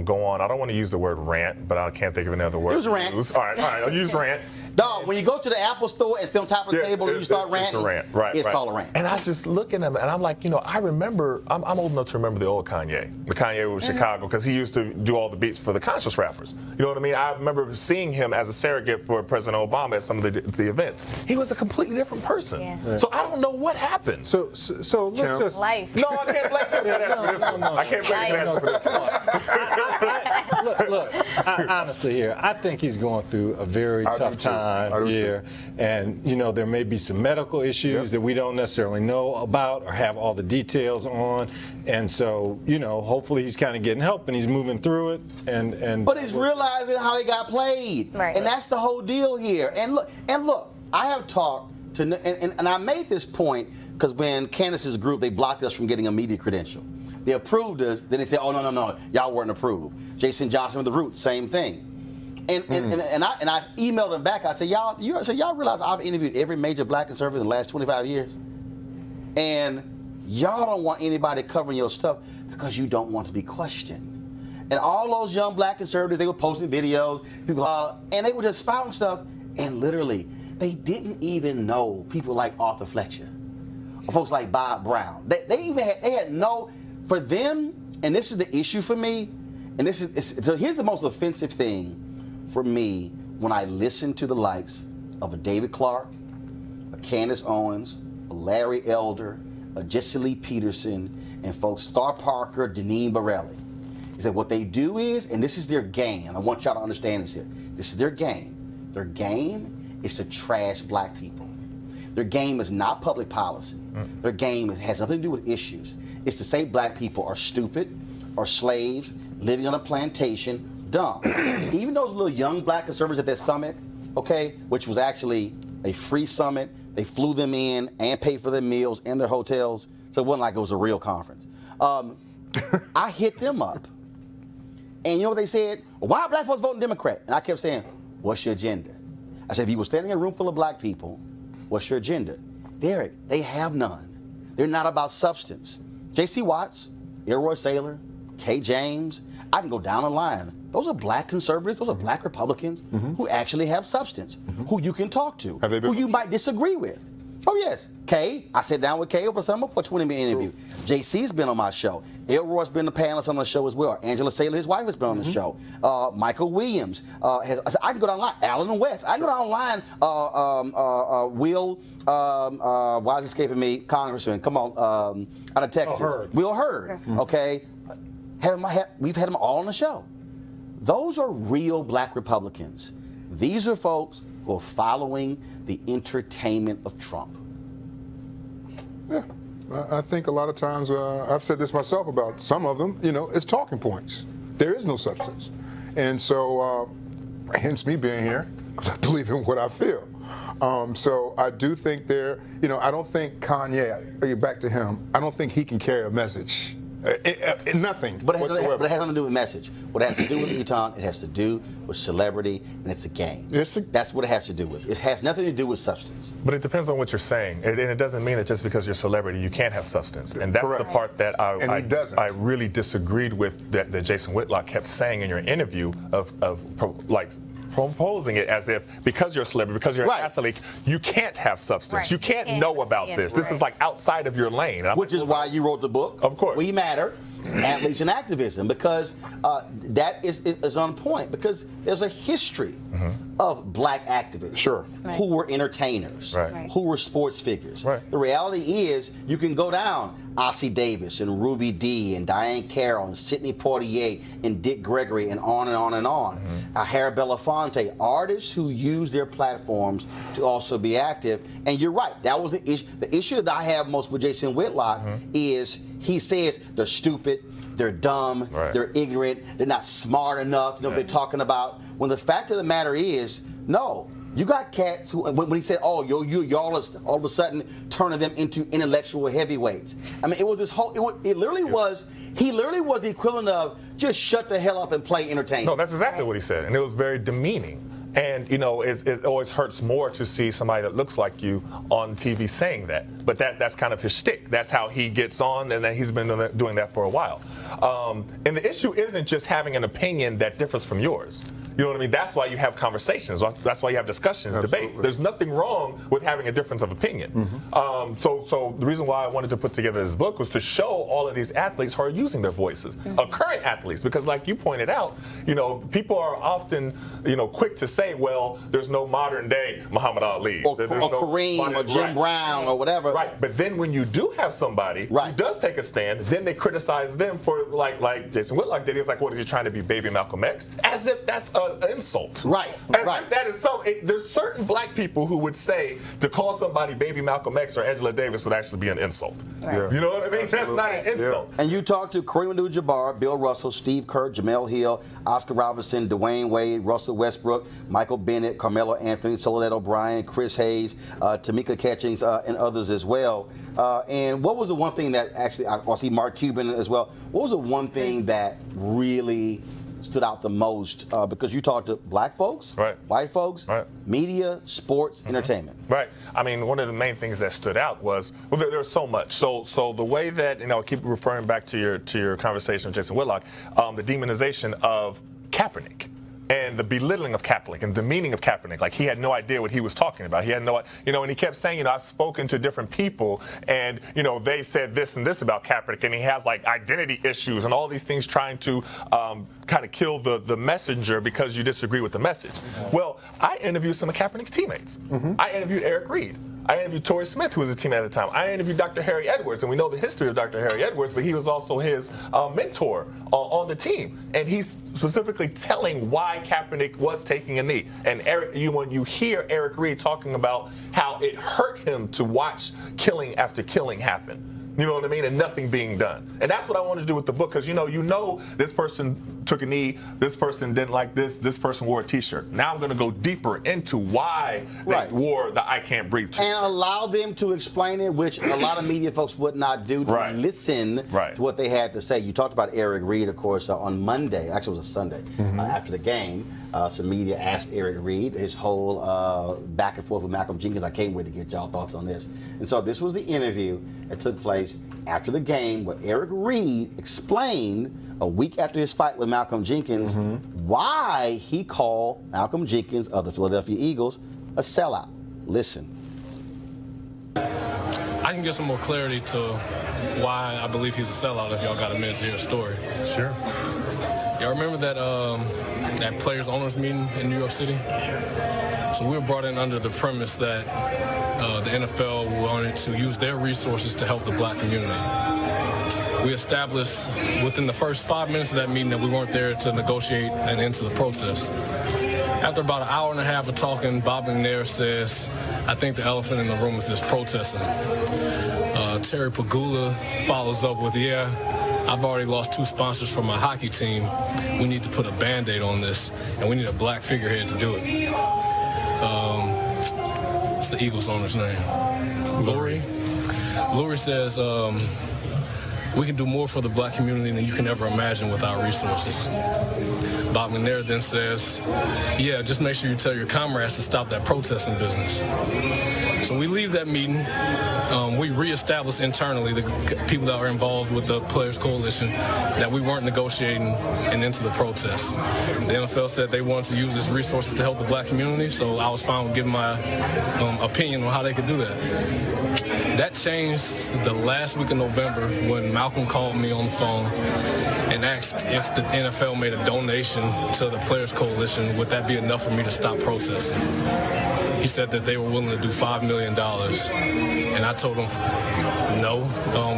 go on. I don't want to use the word rant, but I can't think of another word. It was a rant. All right, I'll use rant. Dog, when you go to the Apple store and stay on top of the table and you start ranting, it's a rant. Right, it's called a rant. And I just look at him and I'm like, you know, I remember, I'm old enough to remember the old Kanye. The Kanye with Chicago, because he used to do all the beats for the conscious rappers. You know what I mean? I remember seeing him as a surrogate for President Obama at some of the events. He was a completely different person. Yeah. So I don't know what happened. So let's just... Life. No, I can't blame him for that. I can't blame him for this. Look, honestly here, I think he's going through a very tough time here. And, you know, there may be some medical issues that we don't necessarily know about or have all the details on. And so, you know, hopefully he's kind of getting help and he's moving through it. But he's realizing how he got played. Right. And that's the whole deal here. And look, I have talked to, and I made this point because when Candace's group, they blocked us from getting a media credential. They approved us, then they said, oh, no, y'all weren't approved. Jason Johnson with The Root, same thing. And I emailed them back. I said, y'all realize I've interviewed every major black conservative in the last 25 years? And y'all don't want anybody covering your stuff because you don't want to be questioned. And all those young black conservatives, they were posting videos, and they were just spouting stuff, and literally, they didn't even know people like Arthur Fletcher, or folks like Bob Brown. They had no, for them, and this is the issue for me, and so here's the most offensive thing for me when I listen to the likes of a David Clark, a Candace Owens, a Larry Elder, a Jesse Lee Peterson, and folks Star Parker, Deneen Borelli, is that what they do is, and this is their game, and I want y'all to understand this here, this is their game. Their game is to trash black people. Their game is not public policy. Their game has nothing to do with issues. It's to say black people are stupid, or slaves, living on a plantation, dumb. Even those little young black conservatives at that summit, okay, which was actually a free summit, they flew them in and paid for their meals and their hotels, so it wasn't like it was a real conference. I hit them up, and you know what they said? Why are black folks voting Democrat? And I kept saying, what's your agenda? I said, if you were standing in a room full of black people, what's your agenda? Derek, they have none. They're not about substance. J.C. Watts, Elroy Saylor, Kay James, I can go down the line. Those are black conservatives, those are black Republicans who actually have substance, who you can talk to, who you might disagree with. Oh, yes. Kay, I sat down with Kay over summer for a 20-minute interview. JC's been on my show. Elroy's been the panelist on the show as well. Angela Saylor, his wife, has been on the show. Michael Williams. I can go down the line. Alan West. I can go down the line. Will, why is it escaping me? Congressman, come on, out of Texas. Will Hurd. Okay. We've had them all on the show. Those are real black Republicans. These are folks who are following the entertainment of Trump. Yeah, I think a lot of times, I've said this myself about some of them, you know, it's talking points. There is no substance. And so, hence me being here, because I believe in what I feel. So I do think I don't think Kanye, back to him, I don't think he can carry a message. Nothing whatsoever. But it has nothing to do with message. What it has to do with Etan, it has to do with celebrity, and it's a game. That's what it has to do with. It has nothing to do with substance. But it depends on what you're saying. And it doesn't mean that just because you're a celebrity, you can't have substance. And that's the part that I really disagreed with that Jason Whitlock kept saying in your interview of proposing it as if because you're a celebrity, because you're an athlete, you can't have substance. You can't know about this. This is like outside of your lane. Which is why you wrote the book, of course, We Matter, Athletes and Activism, because that is on point, because there's a history of black activists who were entertainers, who were sports figures. The reality is you can go down Ossie Davis and Ruby Dee and Diane Carroll and Sidney Poitier and Dick Gregory and on and on and on. Harry Belafonte, artists who use their platforms to also be active. And you're right, that was the issue. The issue that I have most with Jason Whitlock is he says they're stupid, they're dumb, they're ignorant, they're not smart enough to know what they're talking about. When the fact of the matter is, no. You got cats who, when he said, "Oh, y'all is all of a sudden turning them into intellectual heavyweights." I mean, it was this whole. It literally was. He literally was the equivalent of just shut the hell up and play entertainment. No, that's exactly what he said, and it was very demeaning. And, you know, it always hurts more to see somebody that looks like you on TV saying that. But that's kind of his shtick. That's how he gets on, and then he's been doing that for a while. And the issue isn't just having an opinion that differs from yours. You know what I mean? That's why you have conversations. That's why you have discussions, debates. There's nothing wrong with having a difference of opinion. So the reason why I wanted to put together this book was to show all of these athletes who are using their voices, current athletes, because like you pointed out, you know, people are often, you know, quick to say, well, there's no modern day Muhammad Ali. Or Kareem or Jim Brown or whatever. Right, but then when you do have somebody who does take a stand, then they criticize them for, like Jason Whitlock did. He's like, what is he trying to be, baby Malcolm X? As if that's an insult. Right, if that is there's certain black people who would say to call somebody baby Malcolm X or Angela Davis would actually be an insult. You know what I mean? That's not an insult. And you talk to Kareem Abdul-Jabbar, Bill Russell, Steve Kerr, Jamel Hill, Oscar Robertson, Dwayne Wade, Russell Westbrook, Michael Bennett, Carmelo Anthony, Soledad O'Brien, Chris Hayes, Tamika Catchings, and others as well. And what was the one thing that actually, I see Mark Cuban as well, what was the one thing that really stood out the most? Because you talked to black folks, white folks, media, sports, entertainment. Right. I mean, one of the main things that stood out was, well, there's so much. So the way that, you know, I keep referring back to your conversation with Jason Whitlock, the demonization of Kaepernick. And the belittling of Kaepernick and the demeaning of Kaepernick, like he had no idea what he was talking about. He had no, you know, and he kept saying, you know, I've spoken to different people, and you know, they said this and this about Kaepernick, and he has like identity issues and all these things, trying to kind of kill the messenger because you disagree with the message. Well, I interviewed some of Kaepernick's teammates. I interviewed Eric Reid. I interviewed Torrey Smith, who was a teammate at the time. I interviewed Dr. Harry Edwards, and we know the history of Dr. Harry Edwards, but he was also his mentor on the team. And he's specifically telling why Kaepernick was taking a knee. And when you hear Eric Reid talking about how it hurt him to watch killing after killing happen, you know what I mean? And nothing being done. And that's what I wanted to do with the book, because you know this person took a knee, this person didn't like this person wore a t-shirt. Now I'm going to go deeper into why they wore the I Can't Breathe t-shirt. And allow them to explain it, which a lot of media folks would not do, to listen to what they had to say. You talked about Eric Reid, of course, on Monday. Actually, it was a Sunday. After the game, some media asked Eric Reid his whole back and forth with Malcolm Jenkins. I can't wait to get y'all thoughts on this. And so this was the interview that took place after the game, where Eric Reid explained a week after his fight with Malcolm Jenkins why he called Malcolm Jenkins of the Philadelphia Eagles a sellout. Listen. I can give some more clarity to why I believe he's a sellout if y'all got a minute to hear a story. Sure. Y'all remember that players' owners meeting in New York City? So we were brought in under the premise that the NFL wanted to use their resources to help the black community. We established within the first 5 minutes of that meeting that we weren't there to negotiate an end to the protest. After about an hour and a half of talking, Bob McNair says, I think the elephant in the room is this protesting. Terry Pagula follows up with, yeah, I've already lost 2 sponsors for my hockey team. We need to put a Band-Aid on this, and we need a black figurehead to do it. It's the Eagles owner's name. Lurie says, we can do more for the black community than you can ever imagine with our resources. Bob McNair then says, yeah, just make sure you tell your comrades to stop that protesting business. So we leave that meeting. We reestablished internally, the people that were involved with the Players Coalition, that we weren't negotiating an end to the protest. The NFL said they wanted to use its resources to help the black community, so I was fine with giving my opinion on how they could do that. That changed the last week of November when Malcolm called me on the phone and asked if the NFL made a donation to the Players Coalition, would that be enough for me to stop protesting? He said that they were willing to do $5 million. And I told him, no,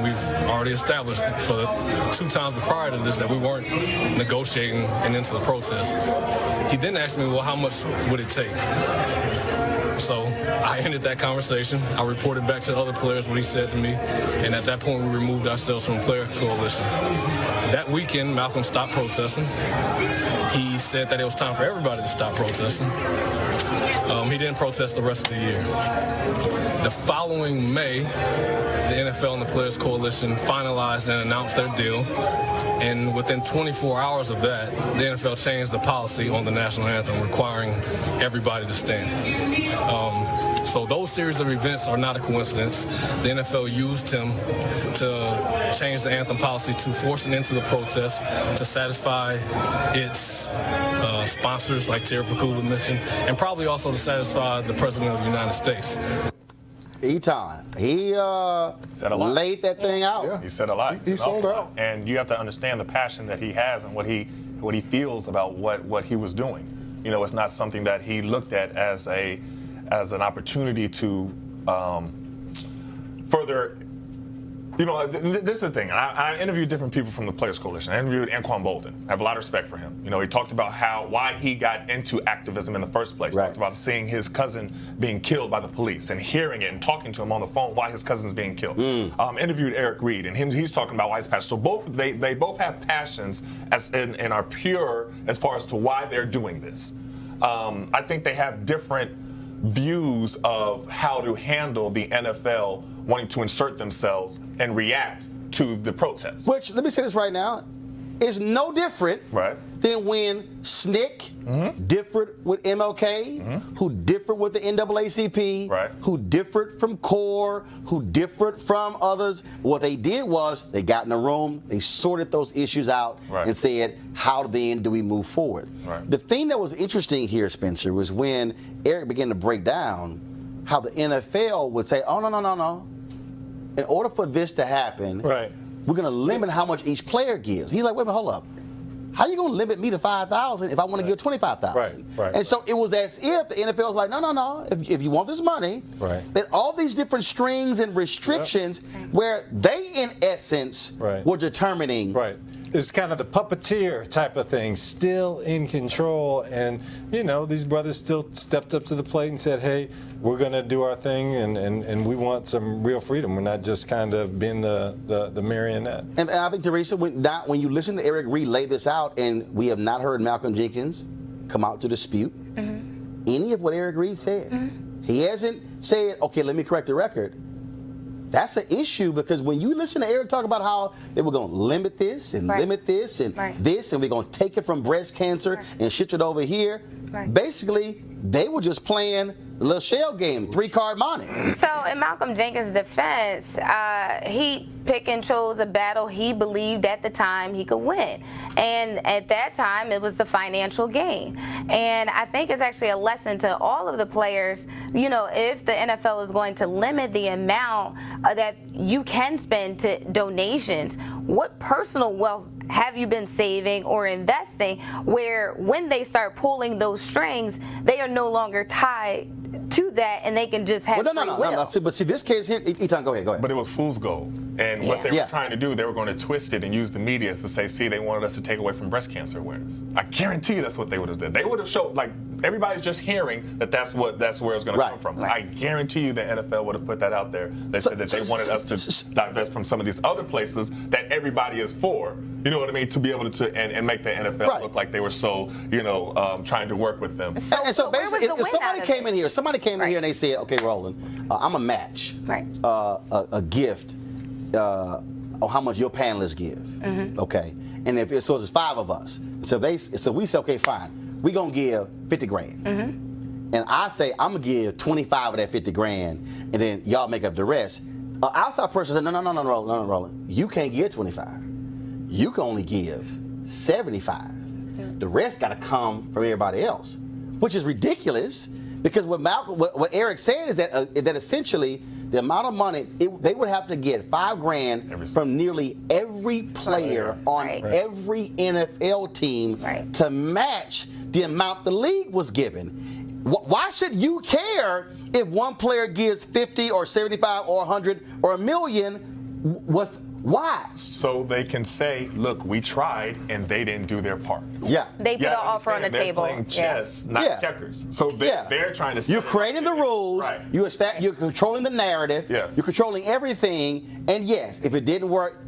we've already established for the 2 times prior to this that we weren't negotiating and into the process. He then asked me, well, how much would it take? So I ended that conversation. I reported back to the other players what he said to me, and at that point we removed ourselves from the Players Coalition. That weekend, Malcolm stopped protesting. He said that it was time for everybody to stop protesting. He didn't protest the rest of the year. The following May, the NFL and the Players Coalition finalized and announced their deal. And within 24 hours of that, the NFL changed the policy on the national anthem, requiring everybody to stand. So those series of events are not a coincidence. The NFL used him to change the anthem policy to force it into the protest to satisfy its sponsors, like Terry Pagula mentioned, and probably also to satisfy the President of the United States. Etan, he laid that thing out. Yeah. He said a lot. He sold out. And you have to understand the passion that he has and what he feels about what he was doing. You know, it's not something that he looked at as an opportunity to further. You know, this is the thing. I interviewed different people from the Players Coalition. I interviewed Anquan Bolden. I have a lot of respect for him. You know, he talked about why he got into activism in the first place. Right. Talked about seeing his cousin being killed by the police and hearing it and talking to him on the phone why his cousin's being killed. Interviewed Eric Reid, and he's talking about why he's passionate. So they both have passions and are pure as far as to why they're doing this. I think they have different views of how to handle the NFL wanting to insert themselves and react to the protests. Which, let me say this right now, is no different than when SNCC differed with MLK, who differed with the NAACP, who differed from CORE, who differed from others. What they did was they got in a room, they sorted those issues out and said, how then do we move forward? The thing that was interesting here, Spencer, was when Eric began to break down how the NFL would say, oh, no. In order for this to happen, we're going to limit how much each player gives. He's like, wait a minute, hold up. How are you going to limit me to $5,000 if I want to give $25,000? And so it was as if the NFL was like, no. If you want this money, that all these different strings and restrictions where they, in essence, were determining. It's kind of the puppeteer type of thing, still in control. And, you know, these brothers still stepped up to the plate and said, hey, we're going to do our thing and we want some real freedom. We're not just kind of being the marionette. And I think, Teresa, when you listen to Eric Reid lay this out, and we have not heard Malcolm Jenkins come out to dispute any of what Eric Reid said. He hasn't said, okay, let me correct the record. That's an issue, because when you listen to Eric talk about how they were going to limit this and limit this and this, and we're going to take it from breast cancer and shift it over here, basically they were just playing a little shell game, 3-card money. So in Malcolm Jenkins' defense, he picked and chose a battle he believed at the time he could win. And at that time, it was the financial gain. And I think it's actually a lesson to all of the players, you know, if the NFL is going to limit the amount that you can spend to donations, what personal wealth have you been saving or investing, where when they start pulling those strings, they are no longer tied to that and they can just have free will. But see, this case here, Etan, go ahead. But it was fool's gold. And what they were trying to do, they were going to twist it and use the media to say, see, they wanted us to take away from breast cancer awareness. I guarantee you that's what they would have done. They would have showed, like, everybody's just hearing that's where it's going to come from. I guarantee you the NFL would have put that out there. They said that they wanted us to divest from some of these other places that everybody is for. You know what I mean? To be able to and make the NFL look like they were so, trying to work with them. So basically, if somebody came in here and they said, okay, Roland, I'm a match a gift on how much your panelists give. Okay. And if it's 5 of us. So we say, okay, fine. We're going to give 50 grand. And I say, I'm going to give 25 of that 50 grand, and then y'all make up the rest. An outside person said, no, Roland. You can't give 25. You can only give 75. The rest got to come from everybody else, which is ridiculous, because what Eric said is that essentially the amount of money they would have to get $5,000 from nearly every player on every NFL team to match the amount the league was given. Why should you care if one player gives 50 or 75 or 100 or $1 million? Why? So they can say, look, we tried and they didn't do their part. Yeah. They put an offer on the they're table. Playing chess, not checkers. So they're trying to. You're creating the rules. Right. You're controlling the narrative. Yeah. You're controlling everything. And yes, if it didn't work,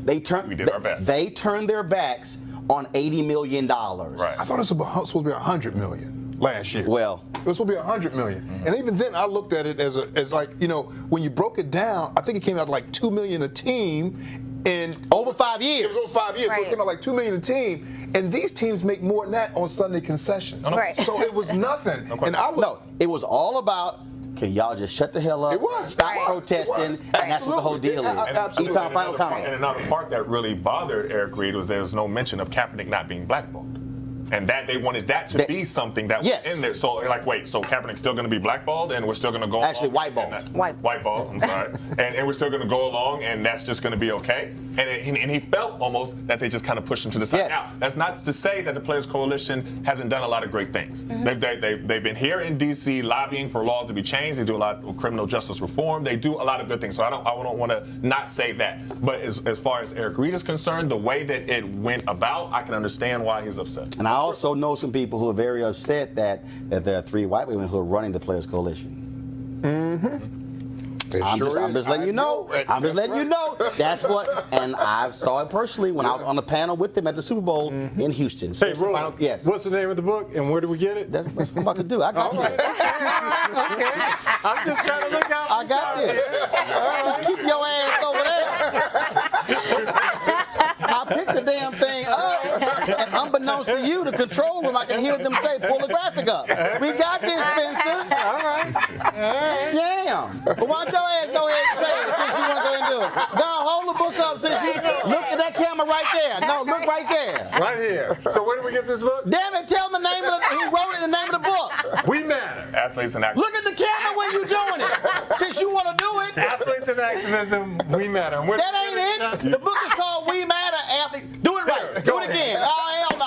we did our best. They turned their backs on $80 million. Right. I thought it was supposed to be $100 million last year. Well, it was supposed to be $100 million. And even then, I looked at it as like, when you broke it down, I think it came out like $2 million a team. And over 5 years. It was over 5 years. So it came out like $2 million a team. And these teams make more than that on Sunday concessions. So it was nothing. And it was all about, can y'all just shut the hell up? It was. Stop protesting. And that's what the whole deal is. Etan, final comment. And another part that really bothered Eric Reid was there was no mention of Kaepernick not being blackballed. And that they wanted that to be something that was in there. So like, wait, so Kaepernick's still going to be blackballed, and we're still going to go actually whiteballed. Whiteballed. I'm sorry. and we're still going to go along, and that's just going to be okay. And he felt almost that they just kind of pushed him to the side. Yes. Now, that's not to say that the Players Coalition hasn't done a lot of great things. They've been here in D.C. lobbying for laws to be changed. They do a lot of criminal justice reform. They do a lot of good things. So I don't want to not say that. But as far as Eric Reid is concerned, the way that it went about, I can understand why he's upset. And I also know some people who are very upset that there are 3 white women who are running the Players Coalition. I'm just letting you know. I'm just letting you know. That's what, and I saw it personally when I was on the panel with them at the Super Bowl in Houston. Hey, Roland, what's the name of the book and where do we get it? That's what I'm about to do. I got you. Okay. I'm just trying to look out. I got this. Just keep your ass over there. I picked the damn thing up, and unbeknownst to you, the control room, I can hear them say, pull the graphic up. We got this, Spencer. All right. Damn. But why don't your ass go ahead and say it since you want to go ahead and do it? Go on, hold the book up since you look at that camera right there. No, look right there. Right here. So where do we get this book? Damn it, tell them the name of who wrote it, the name of the book. We Matter. Athletes and Activism. Look at the camera when you're doing it. Since you want to do it. Athletes and Activism, We Matter. That ain't it. The book is called We Matter. Do it right. Do it again. Oh, hell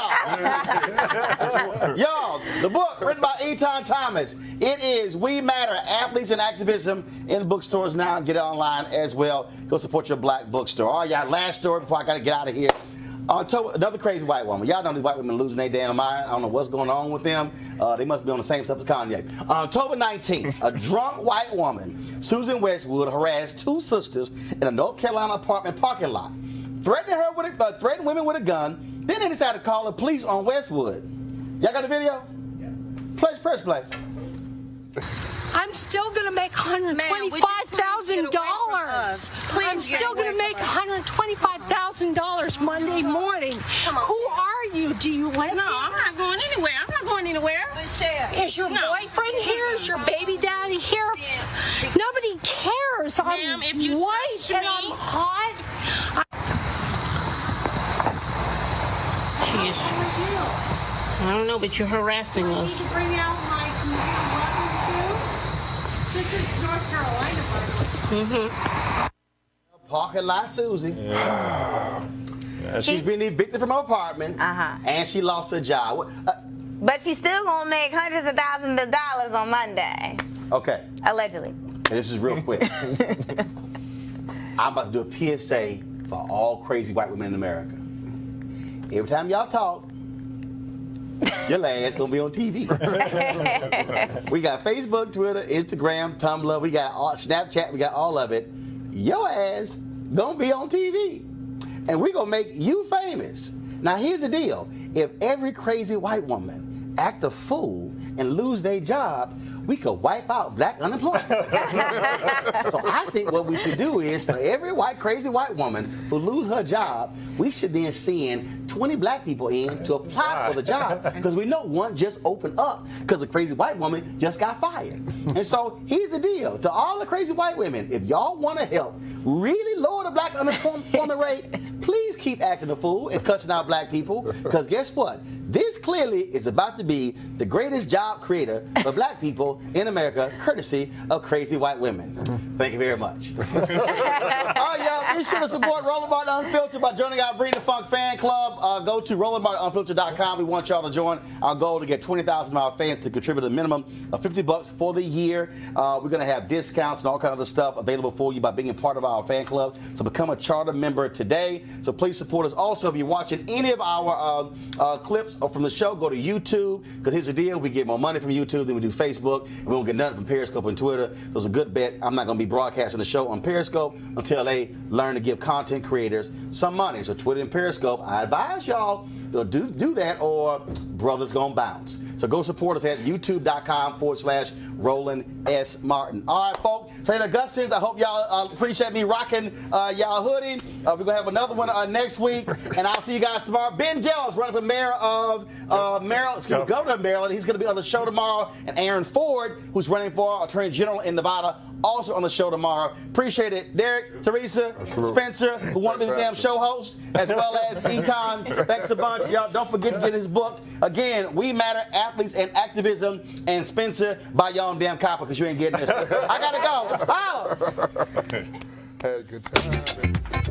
no. Y'all, the book written by Etan Thomas. It is We Matter, Athletes and Activism in bookstores now. Get it online as well. Go support your black bookstore. All right, y'all, last story before I got to get out of here. Another crazy white woman. Y'all know these white women losing their damn mind. I don't know what's going on with them. They must be on the same stuff as Kanye. On October 19th, a drunk white woman, Susan Westwood, harassed 2 sisters in a North Carolina apartment parking lot, threatened women with a gun. Then they decided to call the police on Westwood. Y'all got the video? Yeah. Press play. I'm still going to make $125,000. I'm still going to make $125,000 Monday morning. Who are you? Do you live here? No, I'm not going anywhere. I'm not going anywhere. Is your boyfriend here? Is your baby daddy here? Nobody cares. I'm if you white and I'm hot. Jeez. I don't know, but you're harassing us. I need to bring out my concealed weapon too. This is North Carolina, by the way. Parking lot Susie. She's been evicted from her apartment, and she lost her job. But she's still gonna make hundreds of thousands of dollars on Monday. Okay. Allegedly. And this is real quick. I'm about to do a PSA for all crazy white women in America. Every time y'all talk, your ass gonna be on TV. We got Facebook, Twitter, Instagram, Tumblr, we got Snapchat, we got all of it. Your ass gonna be on TV. And we gonna make you famous. Now here's the deal. If every crazy white woman act a fool and lose their job, we could wipe out black unemployment. So I think what we should do is for every crazy white woman who lose her job, we should then send 20 black people in to apply for the job because we know one just opened up because the crazy white woman just got fired. And so here's the deal. To all the crazy white women, if y'all want to help really lower the black unemployment rate, please keep acting a fool and cussing out black people because guess what? This clearly is about to be the greatest job creator for black people in America, courtesy of crazy white women. Thank you very much. All right, y'all. Be sure to support Roland Martin Unfiltered by joining our Bring the Funk fan club. Go to RolandMartinUnfiltered.com. We want y'all to join our goal to get 20,000 of our fans to contribute a minimum of $50 for the year. We're going to have discounts and all kinds of stuff available for you by being a part of our fan club. So become a charter member today. So please support us. Also, if you're watching any of our clips from the show, go to YouTube, because here's the deal. We get more money from YouTube than we do Facebook, and we don't get nothing from Periscope and Twitter. So it's a good bet. I'm not going to be broadcasting the show on Periscope until they learn to give content creators some money. So Twitter and Periscope, I advise y'all to do that, or brother's going to bounce. So go support us at youtube.com/Roland S. Martin. All right, folks. Say the Augustins, I hope y'all appreciate me rocking y'all hoodie. We're going to have another one next week, and I'll see you guys tomorrow. Ben Jealous running for mayor of Maryland, governor of Maryland. He's going to be on the show tomorrow. And Aaron Ford, who's running for Attorney General in Nevada, also on the show tomorrow. Appreciate it. Derek, Teresa, Spencer, who want to be the damn show host, as well as Etan. Thanks a bunch. Y'all don't forget to get his book. Again, We Matter, Athletes and Activism. And Spencer, buy y'all damn copy, because you ain't getting this. I got to go. Holla. Had a good time.